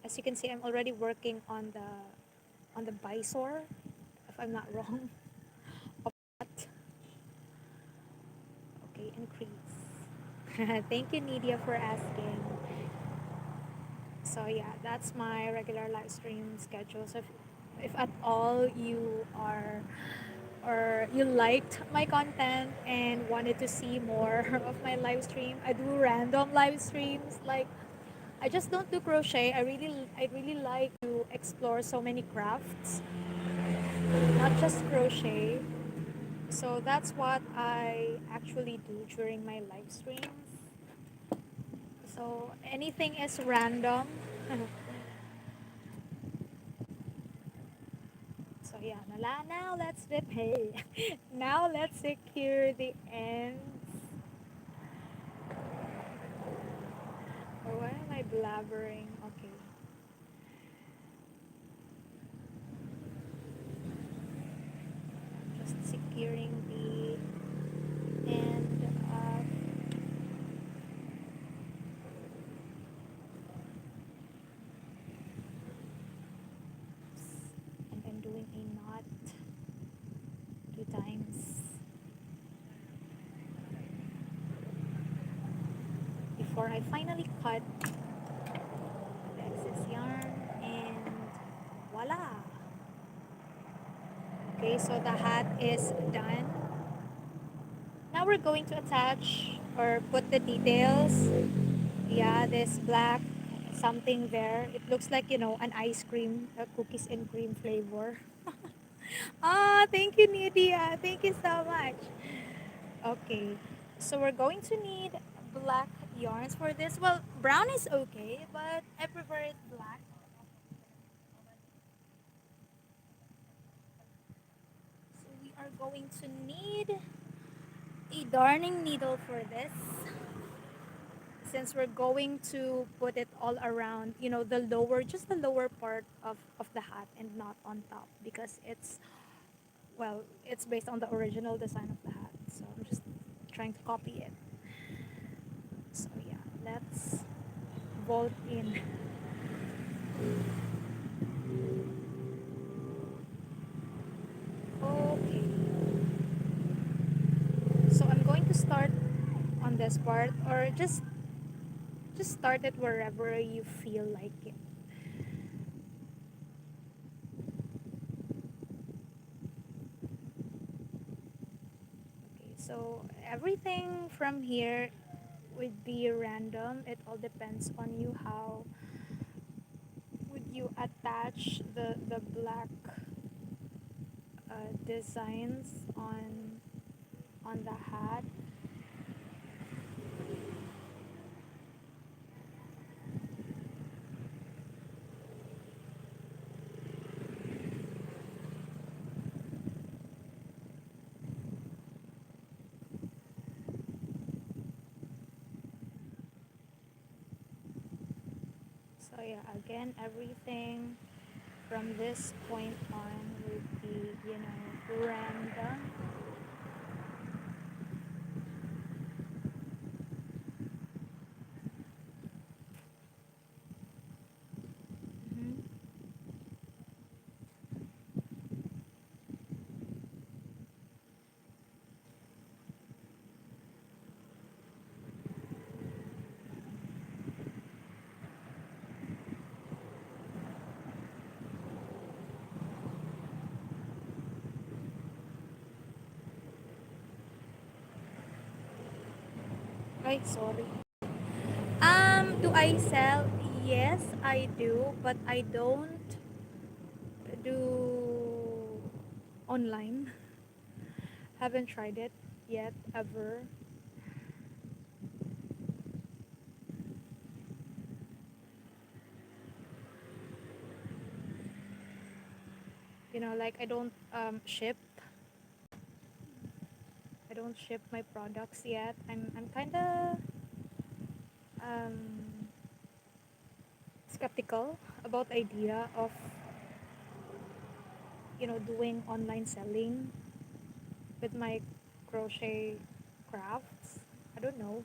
As you can see, I'm already working on the bisor, if I'm not wrong. Of that. Okay, increase. Thank you, Nidia, for asking. So yeah, that's my regular live stream schedule. So if at all you are or you liked my content and wanted to see more of my live stream, I do random live streams. Like I just don't do crochet. I really like to explore so many crafts, not just crochet. So that's what I actually do during my live streams. So anything is random. So yeah, now let's hey. Now let's secure the ends. Or why am I blabbering? Okay. Just securing the end of and then doing a knot 2 times before I finally cut the excess yarn and voila. Okay, so the hat is done. Now we're going to attach or put the details. Yeah, this black something there. It looks like, an ice cream, a cookies and cream flavor. Ah, thank you, Nidia. Thank you so much. Okay, so we're going to need black yarns for this. Well, brown is okay, but I prefer it black. So we are going to need a darning needle for this since we're going to put it all around, just the lower part of the hat and not on top because it's based on the original design of the hat. So so I'm just trying to copy it. So yeah, let's vault in. Okay, so I'm going to start on this part, or just start it wherever you feel like it. Okay, so everything from here would be random. It all depends on you. How would you attach the black designs on the hat? So yeah, again, everything from this point on would be, random. Hmm. Right, sorry. Do I sell? Yes, I do, but I don't do online. Haven't tried it yet, ever. Like ship. I don't ship my products yet. I'm kind of um, skeptical about the idea of doing online selling with my crochet crafts. I don't know.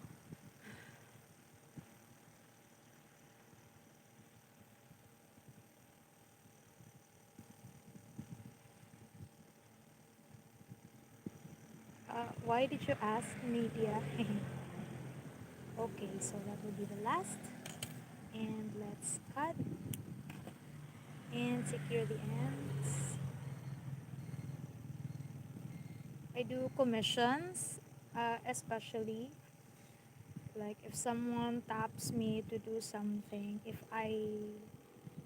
Why did you ask, Media? Okay, so that will be the last. And let's cut and secure the ends. I do commissions, especially like if someone taps me to do something, if I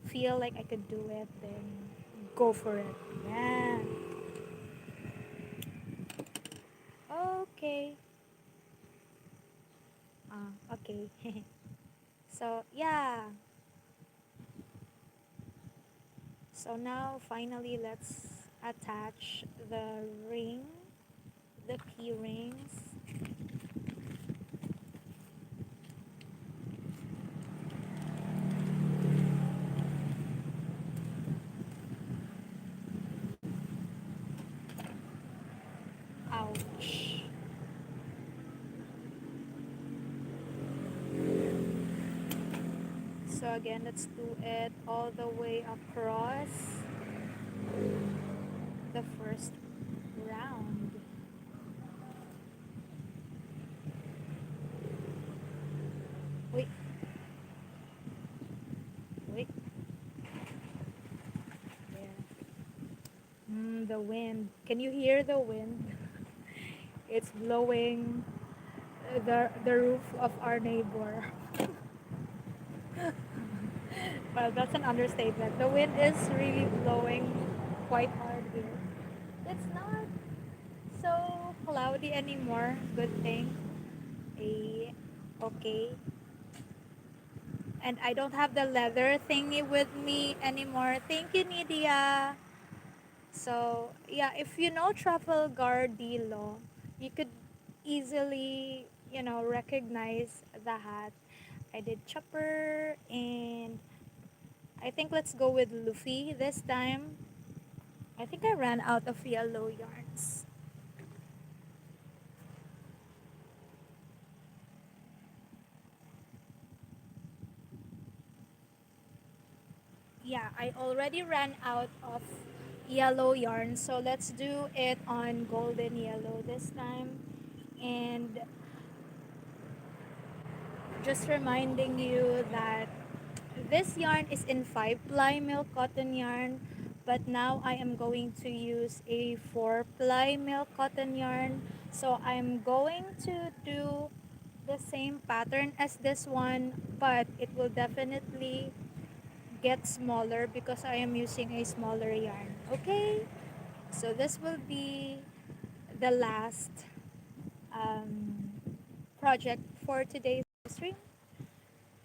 feel like I could do it, then go for it. Yeah. Okay. Okay. So yeah. So now finally let's attach the ring, the key rings. Ouch. So again, let's do it all the way across the first round. Wait, wait, there. The wind. Can you hear the wind? It's blowing the roof of our neighbor. Well, that's an understatement. The wind is really blowing quite hard here. It's not so cloudy anymore. Good thing. Eh, okay. And I don't have the leather thingy with me anymore. Thank you, Nidia. So, yeah, if you know Trafalgar Dilo, you could easily, recognize the hat. I did Chopper, and I think let's go with Luffy this time. I think I ran out of yellow yarns. yeah, I already ran out of yellow yarn, so let's do it on golden yellow this time. And just reminding you that this yarn is in 5 ply milk cotton yarn, but now I am going to use a 4 ply milk cotton yarn. So I'm going to do the same pattern as this one, but it will definitely get smaller because I am using a smaller yarn. Okay? So this will be the last um, project for today's stream.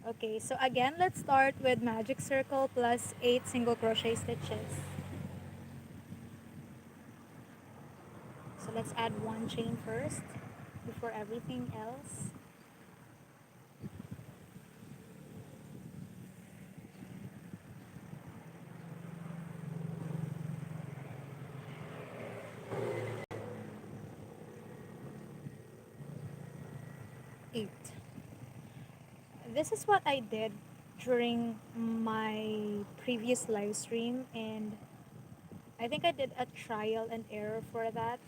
Okay, so again, let's start with magic circle plus 8 single crochet stitches. So let's add one chain first before everything else. 8. This is what I did during my previous live stream, and I think I did a trial and error for that.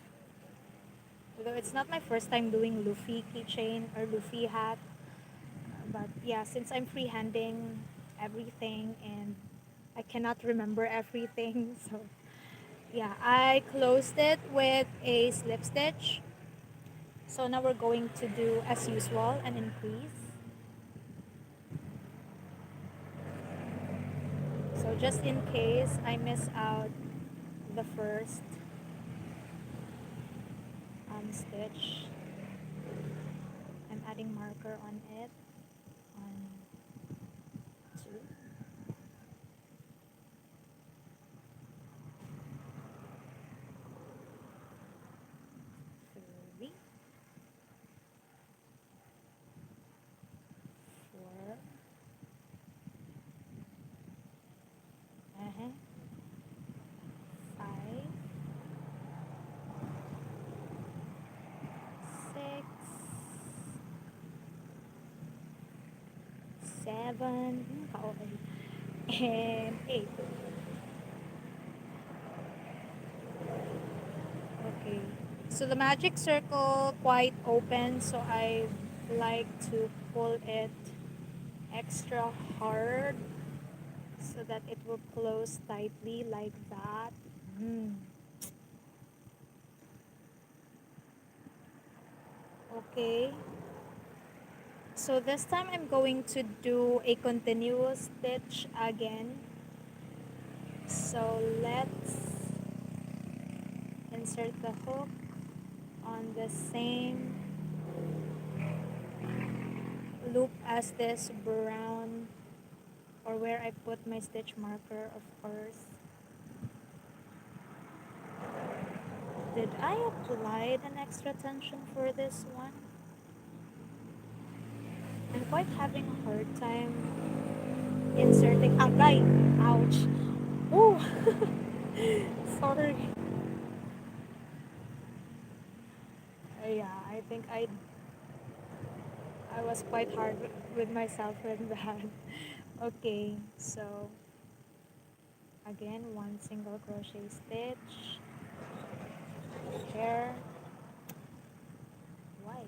Although it's not my first time doing Luffy keychain or Luffy hat, but yeah, since I'm freehanding everything and I cannot remember everything, so yeah, I closed it with a slip stitch. So now we're going to do as usual an increase. So just in case I miss out the first stitch, I'm adding marker on it. 1, 2, 3, 4, 5, 6, 7, and 8. Okay. So the magic circle quite open, so I like to pull it extra hard so that it will close tightly like that. Mm. Okay. So this time I'm going to do a continuous stitch again. So let's insert the hook on the same loop as this brown, or where I put my stitch marker, of course. Did I apply an extra tension for this one? I'm quite having a hard time inserting. Agay! Ouch! Oh! Sorry. Yeah, I think I was quite hard with myself with that. Okay, so again, one single crochet stitch here. Why?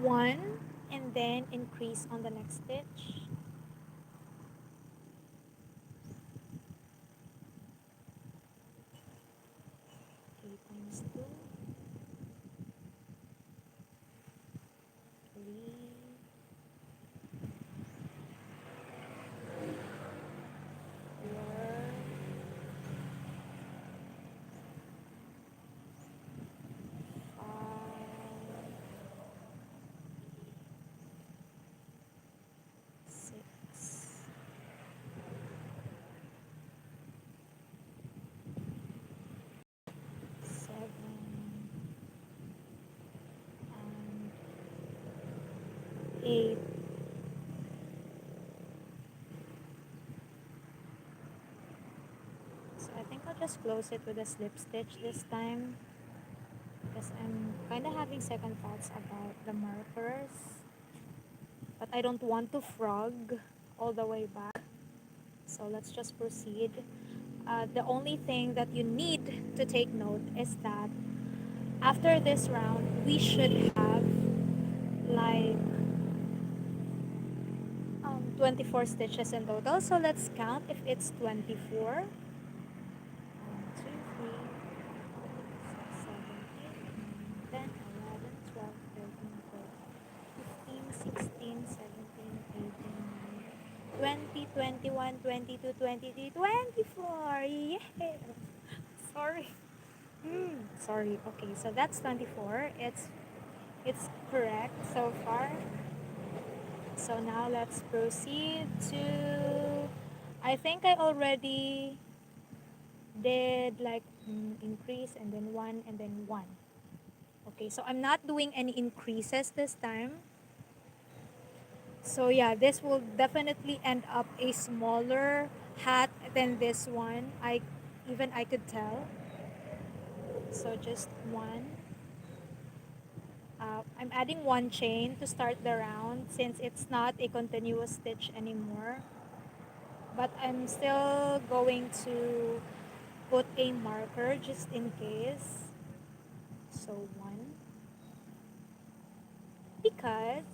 One, and then increase on the next stitch. 3 times 2, 3, 4, 5, 6, 7, and 8. So I think I'll just close it with a slip stitch this time. Because I'm kind of having second thoughts about the markers, but I don't want to frog all the way back. So let's just proceed. The only thing that you need to take note is that after this round, we should have like 24 stitches in total. So let's count if it's 24. 1, 2, 3, 4, 6, 7, 8, 9, 10, 11, 12, 13, 14, 15, 16, 17, 18, 19, 20, 21, 22, 23, 24. Yeah. Sorry. Sorry. Okay, so that's 24. It's correct so far. So now let's proceed to, I think I already did like increase and then one and then one. Okay, so I'm not doing any increases this time. So yeah, this will definitely end up a smaller hat than this one. I could tell. So just one. I'm adding one chain to start the round since it's not a continuous stitch anymore. But I'm still going to put a marker just in case. So one. Because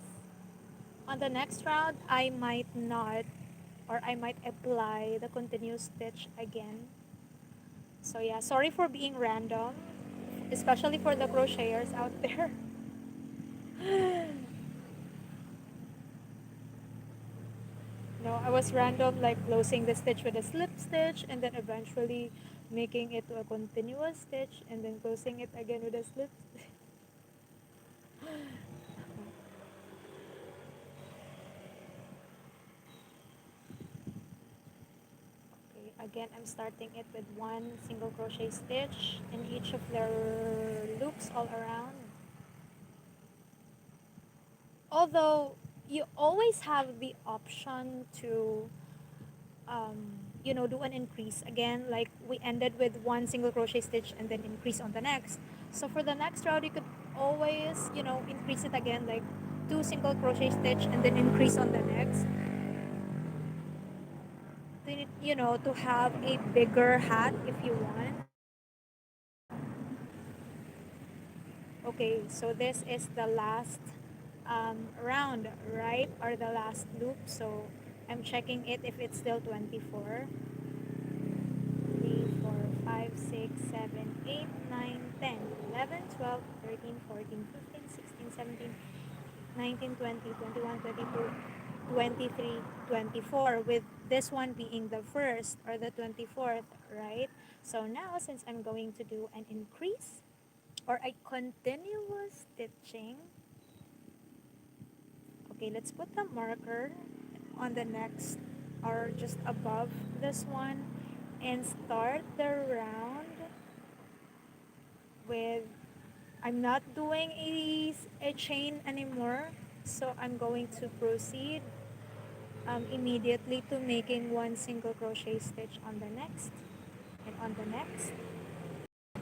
on the next round, I might not, or I might apply the continuous stitch again. So yeah, sorry for being random, especially for the crocheters out there. No, I was random like closing the stitch with a slip stitch and then eventually making it to a continuous stitch and then closing it again with a slip stitch. Okay, again I'm starting it with one single crochet stitch in each of the loops all around. Although you always have the option to do an increase again, like we ended with one single crochet stitch and then increase on the next. So for the next round you could always increase it again, like two single crochet stitch and then increase on the next, to have a bigger hat if you want. Okay, so this is the last round, right, or the last loop. So I'm checking it if it's still 24. 3, 4, 5, 6, 7, 8, 9, 10, 11, 12, 13, 14, 15, 16, 17, 19, 20, 21, 22, 23, 24, with this one being the first or the 24th, right? So now, since I'm going to do an increase or a continuous stitching, okay, let's put the marker on the next or just above this one and start the round with, I'm not doing a chain anymore, so I'm going to proceed immediately to making one single crochet stitch on the next and on the next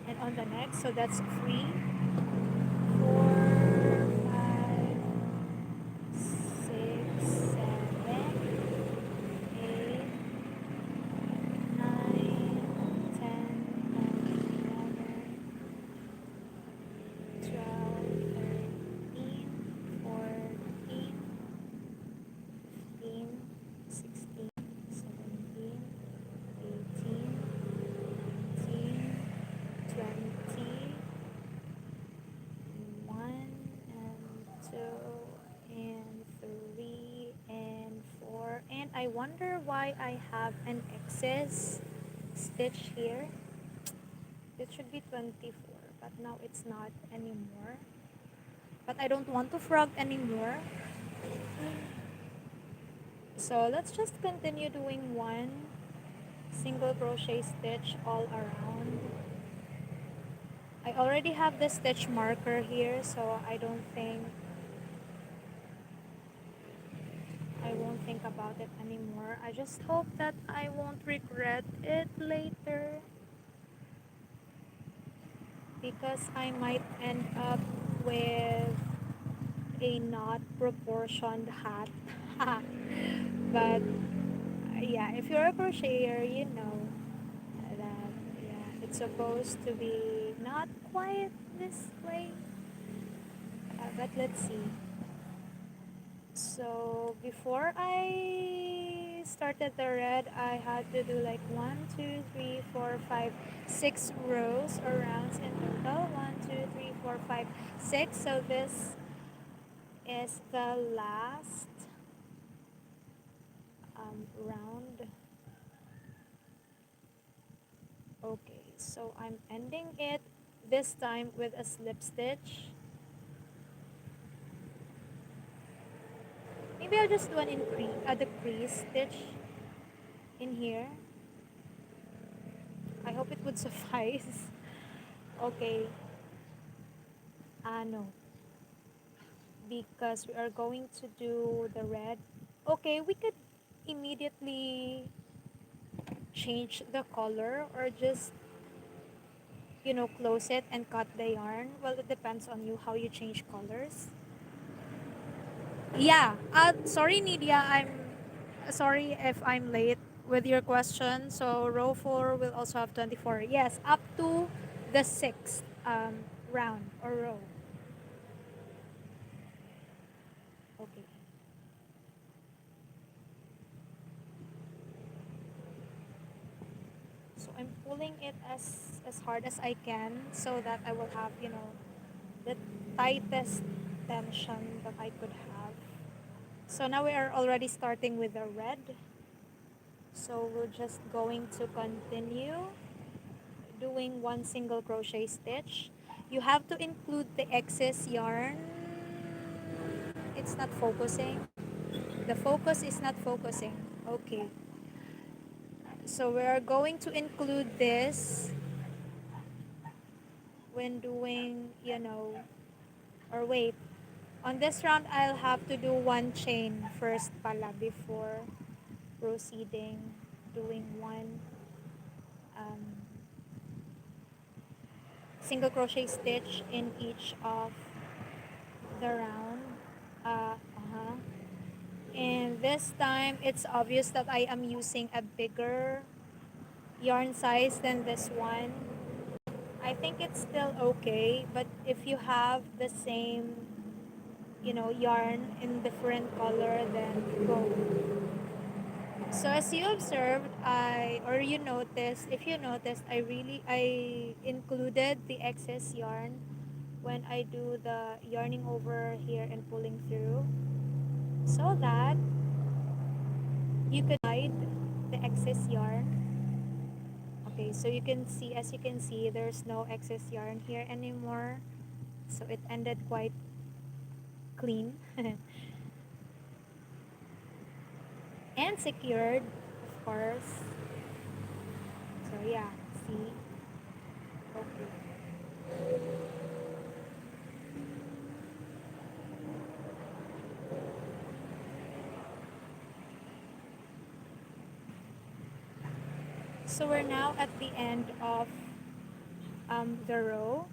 and on the next. So that's 3, 4, 5, 6, 7, 8, 9, 10, 11, 12, 13, 14, 15, 16, 17, 18, 19, 20, 1 and 2 and 3 and 4. And I wonder why I have an excess stitch here. It should be 24, but now it's not anymore. But I don't want to frog anymore. So let's just continue doing one single crochet stitch all around. I already have the stitch marker here, so I won't think about it anymore. I just hope that I won't regret it later. because I might end up with a not proportioned hat. But yeah, if you're a crocheter, you know that yeah, it's supposed to be not quite this way. But let's see. So before I started the red, I had to do like 1, 2, 3, 4, 5, 6 rows or rounds in total. 1, 2, 3, 4, 5, 6. So this is the last round. Okay, so I'm ending it this time with a slip stitch. Maybe I'll just do an increase, a decrease stitch in here. I hope it would suffice. Okay. No. Because we are going to do the red. Okay, we could immediately change the color or just, close it and cut the yarn. Well, it depends on you how you change colors. Yeah. Sorry, Nidia. I'm sorry if I'm late with your question. So row 4 will also have 24. Yes, up to the sixth round or row. Okay. So I'm pulling it as hard as I can so that I will have, the tightest tension that I could have. So now we are already starting with the red. So we're just going to continue doing one single crochet stitch. You have to include the excess yarn. It's not focusing. The focus is not focusing. Okay. So we are going to include this when doing, or wait. On this round, I'll have to do one chain first pala before proceeding doing one um, single crochet stitch in each of the round. Uh-huh. And this time, it's obvious that I am using a bigger yarn size than this one. I think it's still okay, but if you have the same, yarn in different color, then go. So as you observed, if you noticed, I included the excess yarn when I do the yarning over here and pulling through, so that you could hide the excess yarn. Okay, so as you can see, there's no excess yarn here anymore. So it ended quite clean and secured, of course. So yeah, see? Okay. So we're now at the end of the row.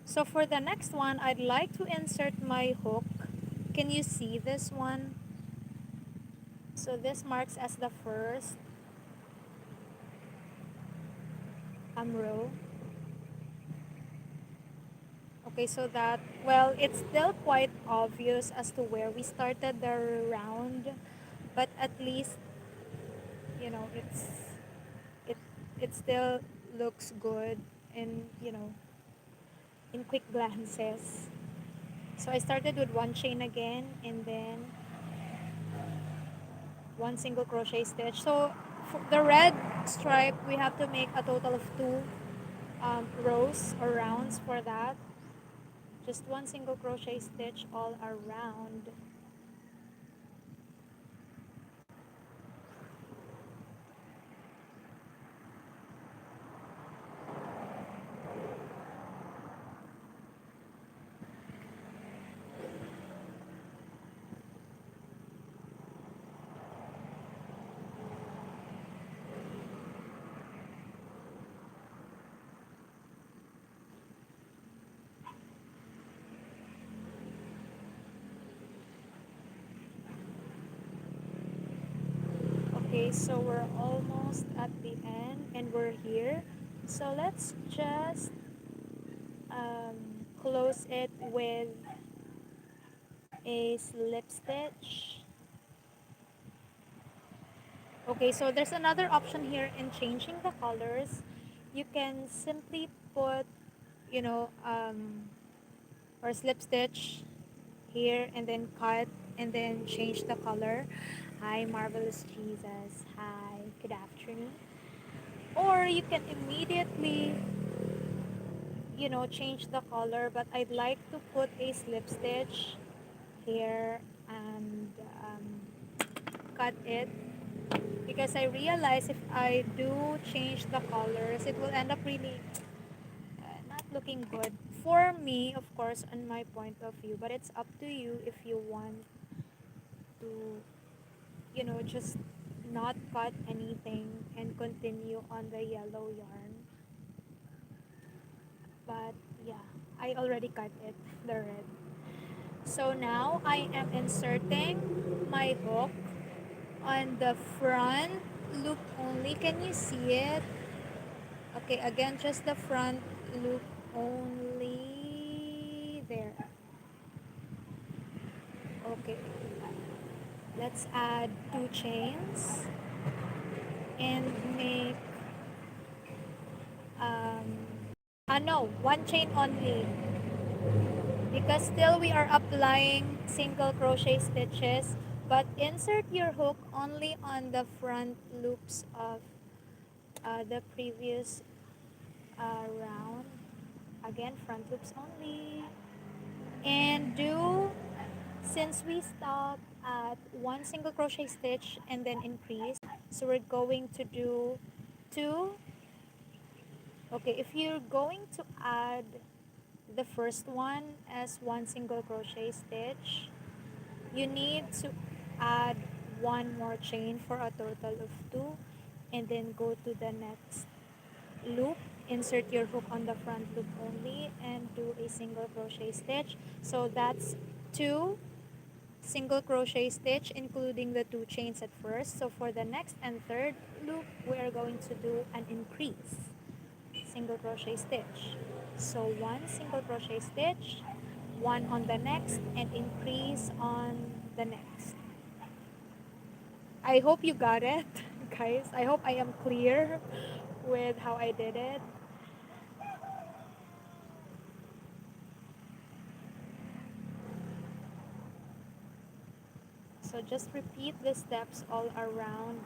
So for the next one, I'd like to insert my hook. Can you see this one? So this marks as the first row. Okay, so that, well, it's still quite obvious as to where we started the round, but at least, it's it it still looks good in, in quick glances. So I started with one chain again and then one single crochet stitch. So for the red stripe, we have to make a total of two rows or rounds for that. Just one single crochet stitch all around. Okay, so we're almost at the end and we're here. So let's just close it with a slip stitch. Okay, so there's another option here in changing the colors. You can simply put, you know, or slip stitch here and then cut and then change the color. Hi, Marvelous Jesus. Hi, good afternoon. Or you can immediately, change the color, but I'd like to put a slip stitch here and cut it because I realize if I do change the colors, it will end up really not looking good for me, of course, on my point of view. But it's up to you if you want to, just not cut anything and continue on the yellow yarn. But yeah, I already cut it, the red. So now I am inserting my hook on the front loop only. Can you see it? Okay, again, just the front loop only. There. Okay. Let's add 2 chains and make um no, 1 chain only because still we are applying single crochet stitches, but insert your hook only on the front loops of the previous round. Again, front loops only. And do, since we stopped at 1 single crochet stitch and then increase, so we're going to do 2. Okay, if you're going to add the first one as 1 single crochet stitch, you need to add one more chain for a total of 2, and then go to the next loop, insert your hook on the front loop only and do a single crochet stitch. So that's 2 single crochet stitch including the 2 chains at first. So for the next and third loop, we are going to do an increase single crochet stitch. So 1 single crochet stitch, one on the next, and increase on the next. I hope you got it, guys. I hope I am clear with how I did it. So just repeat the steps all around.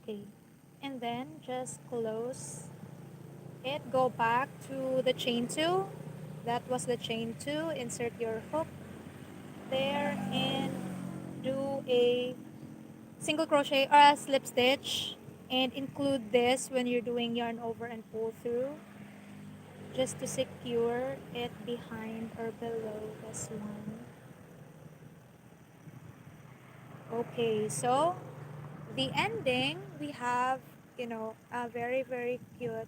Okay. And then just close it. Go back to the chain 2. That was the chain 2. Insert your hook there and do a single crochet or a slip stitch, and include this when you're doing yarn over and pull through, just to secure it behind or below this one. Okay, so the ending, we have, a very, very cute,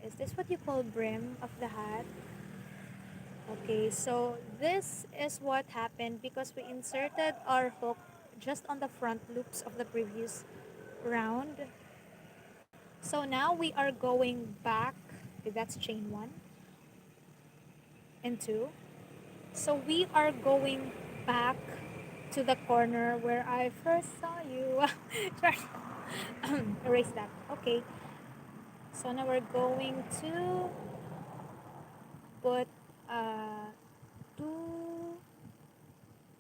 is this what you call brim of the hat? Okay, so this is what happened because we inserted our hook just on the front loops of the previous round. So now we are going back, okay, that's chain 1 and 2. So we are going back to the corner where I first saw you. Sorry. Erase that. Okay. So now we're going to put 2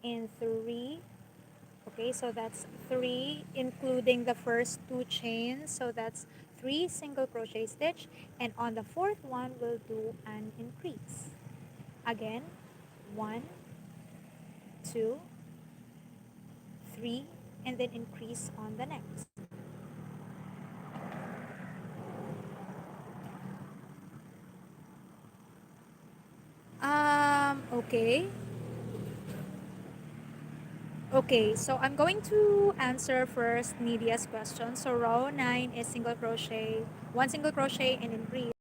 and 3. Okay, so that's 3 including the first 2 chains. So that's 3 single crochet stitch, and on the fourth one we'll do an increase. Again, 1, 2, 3, and then increase on the next. Okay. Okay, so I'm going to answer first Nidia's question. So row 9 is single crochet, 1 single crochet and increase.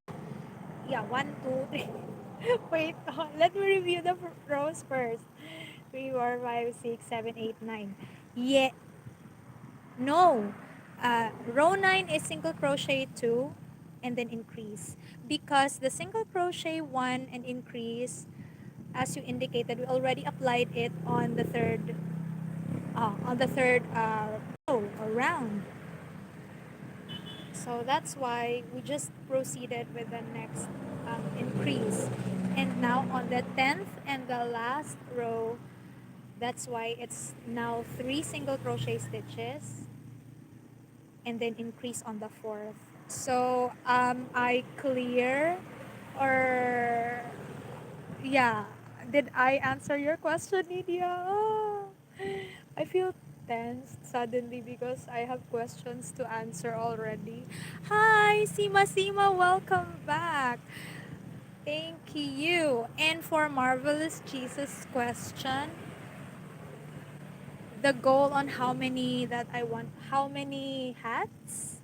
Yeah, 1, 2, 3. Wait, let me review the rows first. 3, 4, 5, 6, 7, 8, 9. Yeah, no. Row 9 is single crochet 2 and then increase. Because the single crochet 1 and increase, as you indicated, we already applied it on the third row or round. So that's why we just proceeded with the next increase. And now on the 10th and the last row, that's why it's now 3 single crochet stitches and then increase on the fourth. So I clear, or yeah, did I answer your question, Nidia? Oh, I feel tense suddenly because I have questions to answer already. Hi, Sima Sima, welcome back. Thank you. And for Marvelous Jesus question, the goal on how many that I want, how many hats?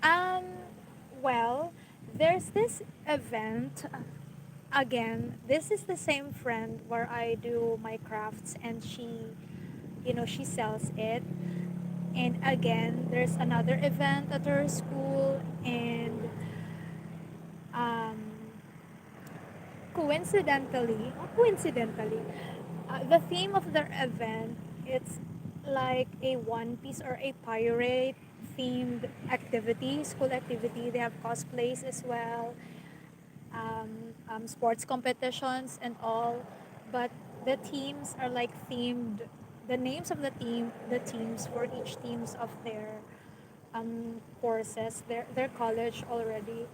Um, well, there's this event. Again, this is the same friend where I do my crafts, and she sells it. And again, there's another event at her school, and um, coincidentally, the theme of their event, it's like a One Piece or a pirate themed activity, school activity. They have cosplays as well, sports competitions and all. But the teams are like themed. The names of the teams for each teams of their courses, their college already.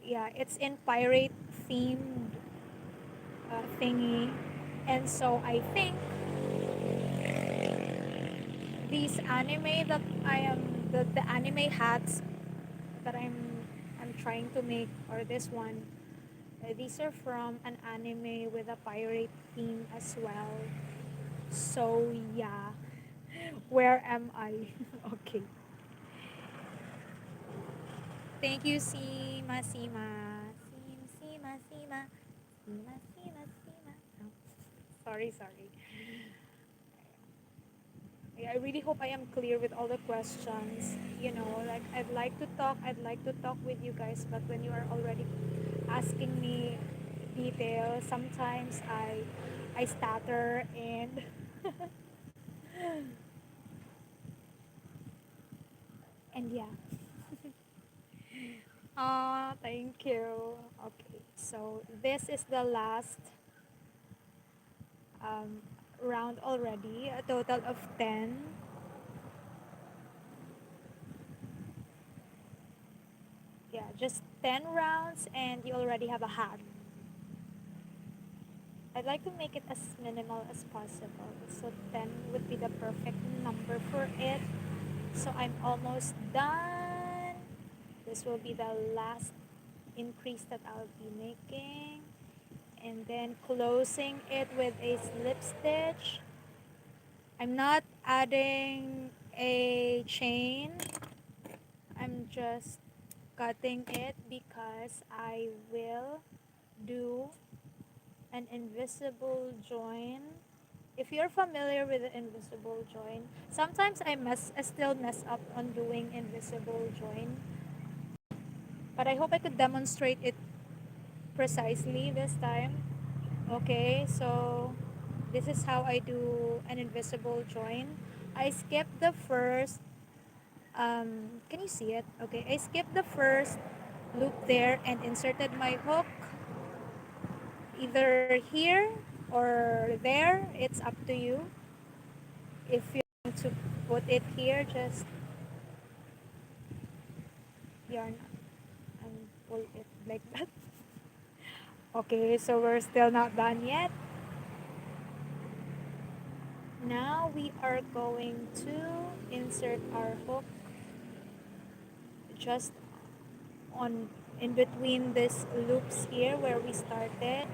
Yeah, it's in pirate themed thingy, and so I think these anime that I am the anime hats that I'm trying to make, or this one, these are from an anime with a pirate theme as well. So yeah, where am I? Okay. Thank you, Sima Sima. Sima Sima Sima Sima Sima. Oh, sorry. I really hope I am clear with all the questions. Like I'd like to talk with you guys, but when you are already asking me details, sometimes I stutter and and yeah. Thank you. Okay, so this is the last um, round already, a total of 10. Yeah, just 10 rounds and you already have a hat. I'd like to make it as minimal as possible. So 10 would be the perfect number for it. So I'm almost done. This will be the last increase that I'll be making. And then closing it with a slip stitch. I'm not adding a chain. I'm just cutting it because I will do an invisible join. If you're familiar with the invisible join, sometimes I still mess up on doing invisible join, but I hope I could demonstrate it precisely this time. Okay, so this is how I do an invisible join. I skipped the first, can you see it? Okay, I skipped the first loop there and inserted my hook either here or there, it's up to you. If you want to put it here, just yarn and pull it like that. Okay, so we're still not done yet. Now we are going to insert our hook just on in between these loops here where we started,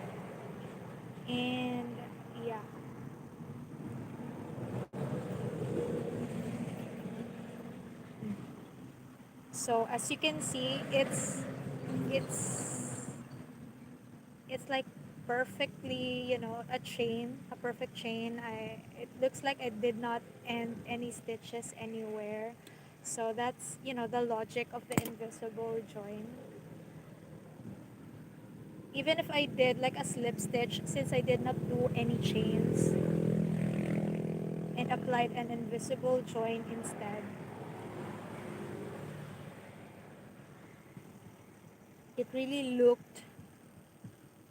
and yeah, so as you can see, it's it's like perfectly, a chain, a perfect chain. It looks like I did not end any stitches anywhere. So that's, the logic of the invisible join. Even if I did like a slip stitch, since I did not do any chains and applied an invisible join instead, it really looked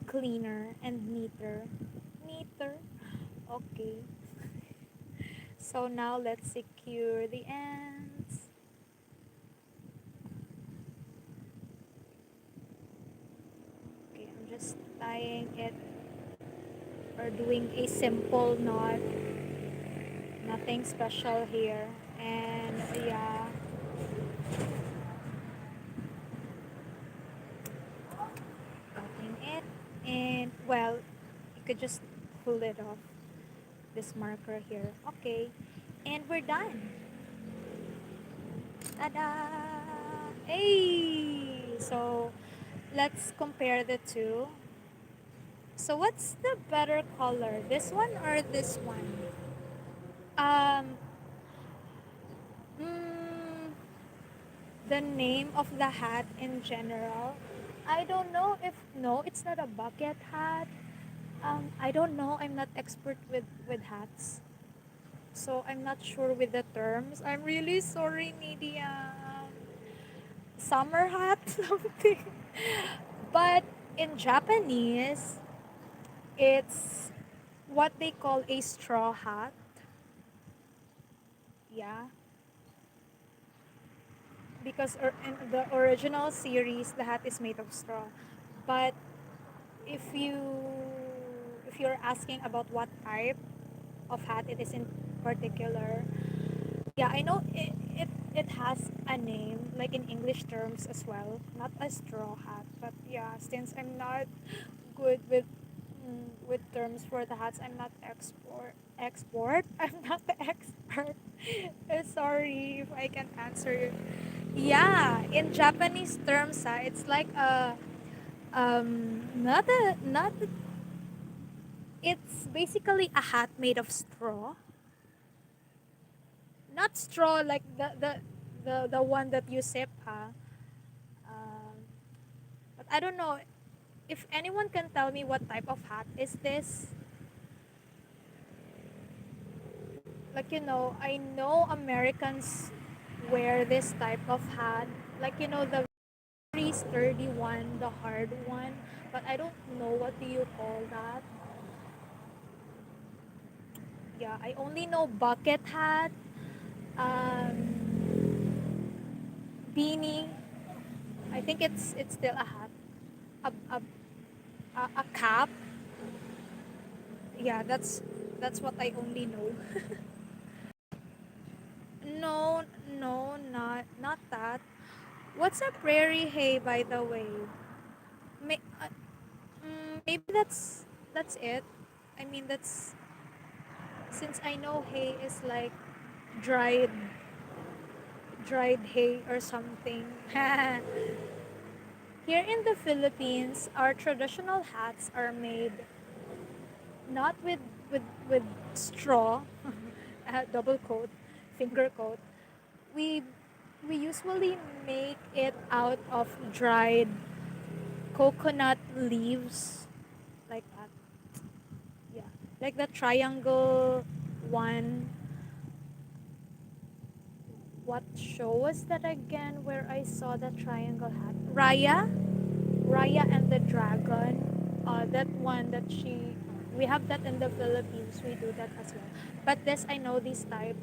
cleaner and neater. Neater. Okay. So now let's secure the ends. Okay, I'm just tying it or doing a simple knot. Nothing special here. And yeah, cutting it. And well, you could just pull it off this marker here. Okay. And we're done. Ta-da! Hey! So let's compare the two. So what's the better color? This one or this one? Um, mm, the name of the hat in general. I don't know if no, it's not a bucket hat. I don't know. I'm not expert with hats, so I'm not sure with the terms. I'm really sorry, Nidia. Summer hat something, but in Japanese, it's what they call a straw hat. Yeah, because in the original series, the hat is made of straw. But if you if you're asking about what type of hat it is in particular, yeah, I know it has a name like in English terms as well, not a straw hat. But yeah, since I'm not good with terms for the hats, I'm not export. I'm not the expert. Sorry if I can answer. Yeah, in Japanese terms, it's like a not a, it's basically a hat made of straw. Not straw like the one that you sip, huh? Um, but I don't know if anyone can tell me what type of hat is this. Like, I know Americans wear this type of hat. Like, the very sturdy one, the hard one. But I don't know what do you call that. Yeah, I only know bucket hat, um, beanie. I think it's still a hat. A, a, a cap. Yeah, that's what I only know. No, no, not that. What's a prairie hay, by the way? May, maybe that's it. I mean, that's since I know hay is like dried dried hay or something. Here in the Philippines, our traditional hats are made not with straw, double coat, finger coat. We we usually make it out of dried coconut leaves, like that. Yeah, like the triangle one. What show was that again? Where I saw the triangle hat? Raya and the dragon. That one that she We have that in the Philippines. We do that as well. But this, I know these type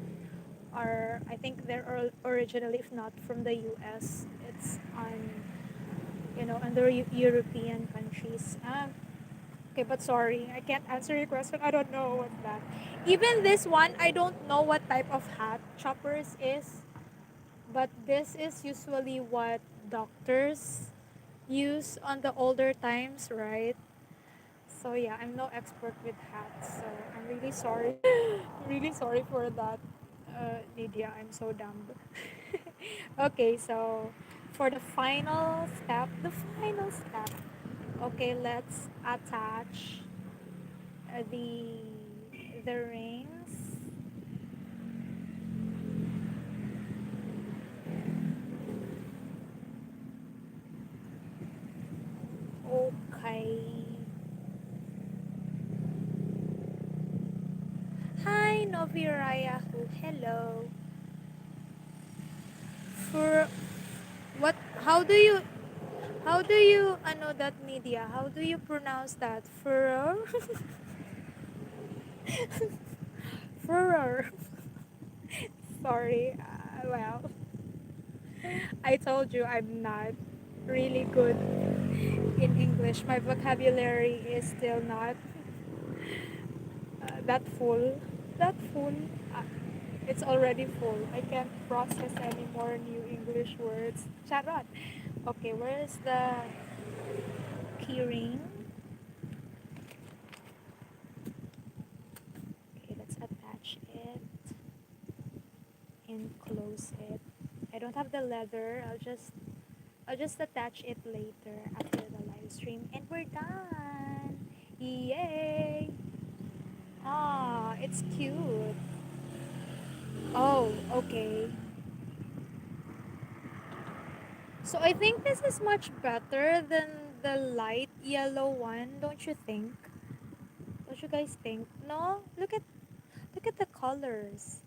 are, I think they're originally, if not from the US, it's on, under European countries. Okay, but sorry, I can't answer your question. I don't know what's that. Even this one, I don't know what type of hat choppers is, but this is usually what doctors use on the older times, right? So yeah, I'm no expert with hats, so I'm really sorry. I'm really sorry for that, Lydia. I'm so dumb. Okay, so for the final step. Okay, let's attach the rings. Okay. Hi, Novirayahu. Hello. For what? How do you ano that media? How do you pronounce that? Furor? Furor. Sorry. Well, I told you I'm not really good in English. My vocabulary is still not that full. That full. Uh, it's already full. I can't process any more new English words. Charot. Okay, where is the keyring? Okay, let's attach it and close it. I don't have the leather. I'll just attach it later after the live stream, and we're done. Yay! Ah, it's cute. Oh, okay. So I think this is much better than the light yellow one, don't you think? Don't you guys think? No? Look at the colors.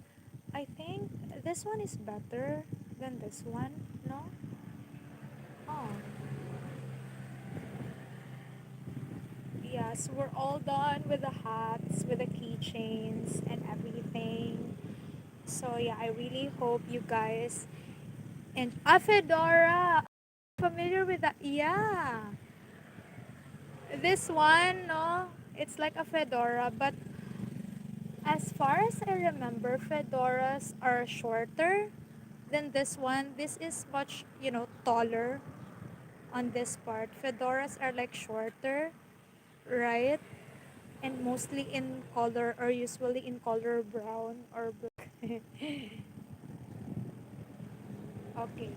I think this one is better than this one. No? Oh. Yeah, so we're all done with the hats, with the keychains and everything. So yeah, I really hope you guys and a fedora. Familiar with that? Yeah. This one, no, it's like a fedora, but as far as I remember, fedoras are shorter than this one. This is much, taller on this part. Fedoras are like shorter, right? And mostly in color, or usually in color brown or black. Okay.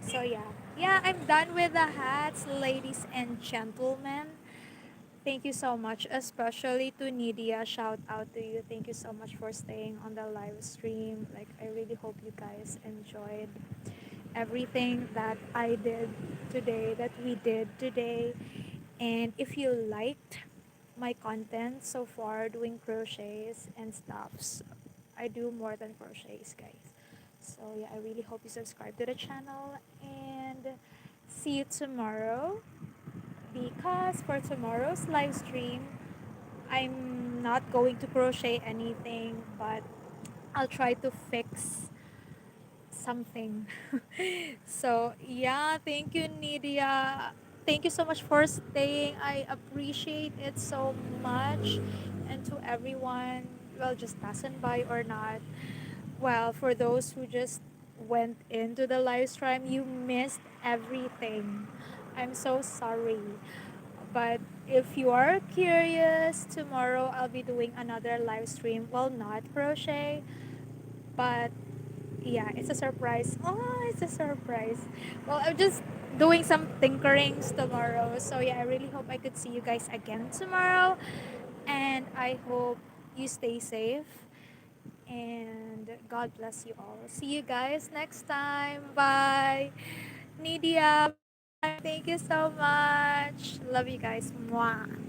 So yeah. Yeah, I'm done with the hats, ladies and gentlemen. Thank you so much, especially to Nidia. Shout out to you. Thank you so much for staying on the live stream. Like, I really hope you guys enjoyed everything that I did today, that we did today. And if you liked my content so far, doing crochets and stuffs, I do more than crochets, guys. So yeah, I really hope you subscribe to the channel, and see you tomorrow, because for tomorrow's live stream, I'm not going to crochet anything, but I'll try to fix something. So, yeah, thank you, Nidia. Thank you so much for staying. I appreciate it so much. And to everyone, well, just passing by or not, well, for those who just went into the live stream, you missed everything. I'm so sorry. But if you are curious, tomorrow I'll be doing another live stream. Well, not crochet, but yeah, it's a surprise. Oh, it's a surprise. Well, I'm just doing some tinkerings tomorrow. So yeah, I really hope I could see you guys again tomorrow. And I hope you stay safe. And God bless you all. See you guys next time. Bye. Nidia, bye. Thank you so much. Love you guys. Mwah.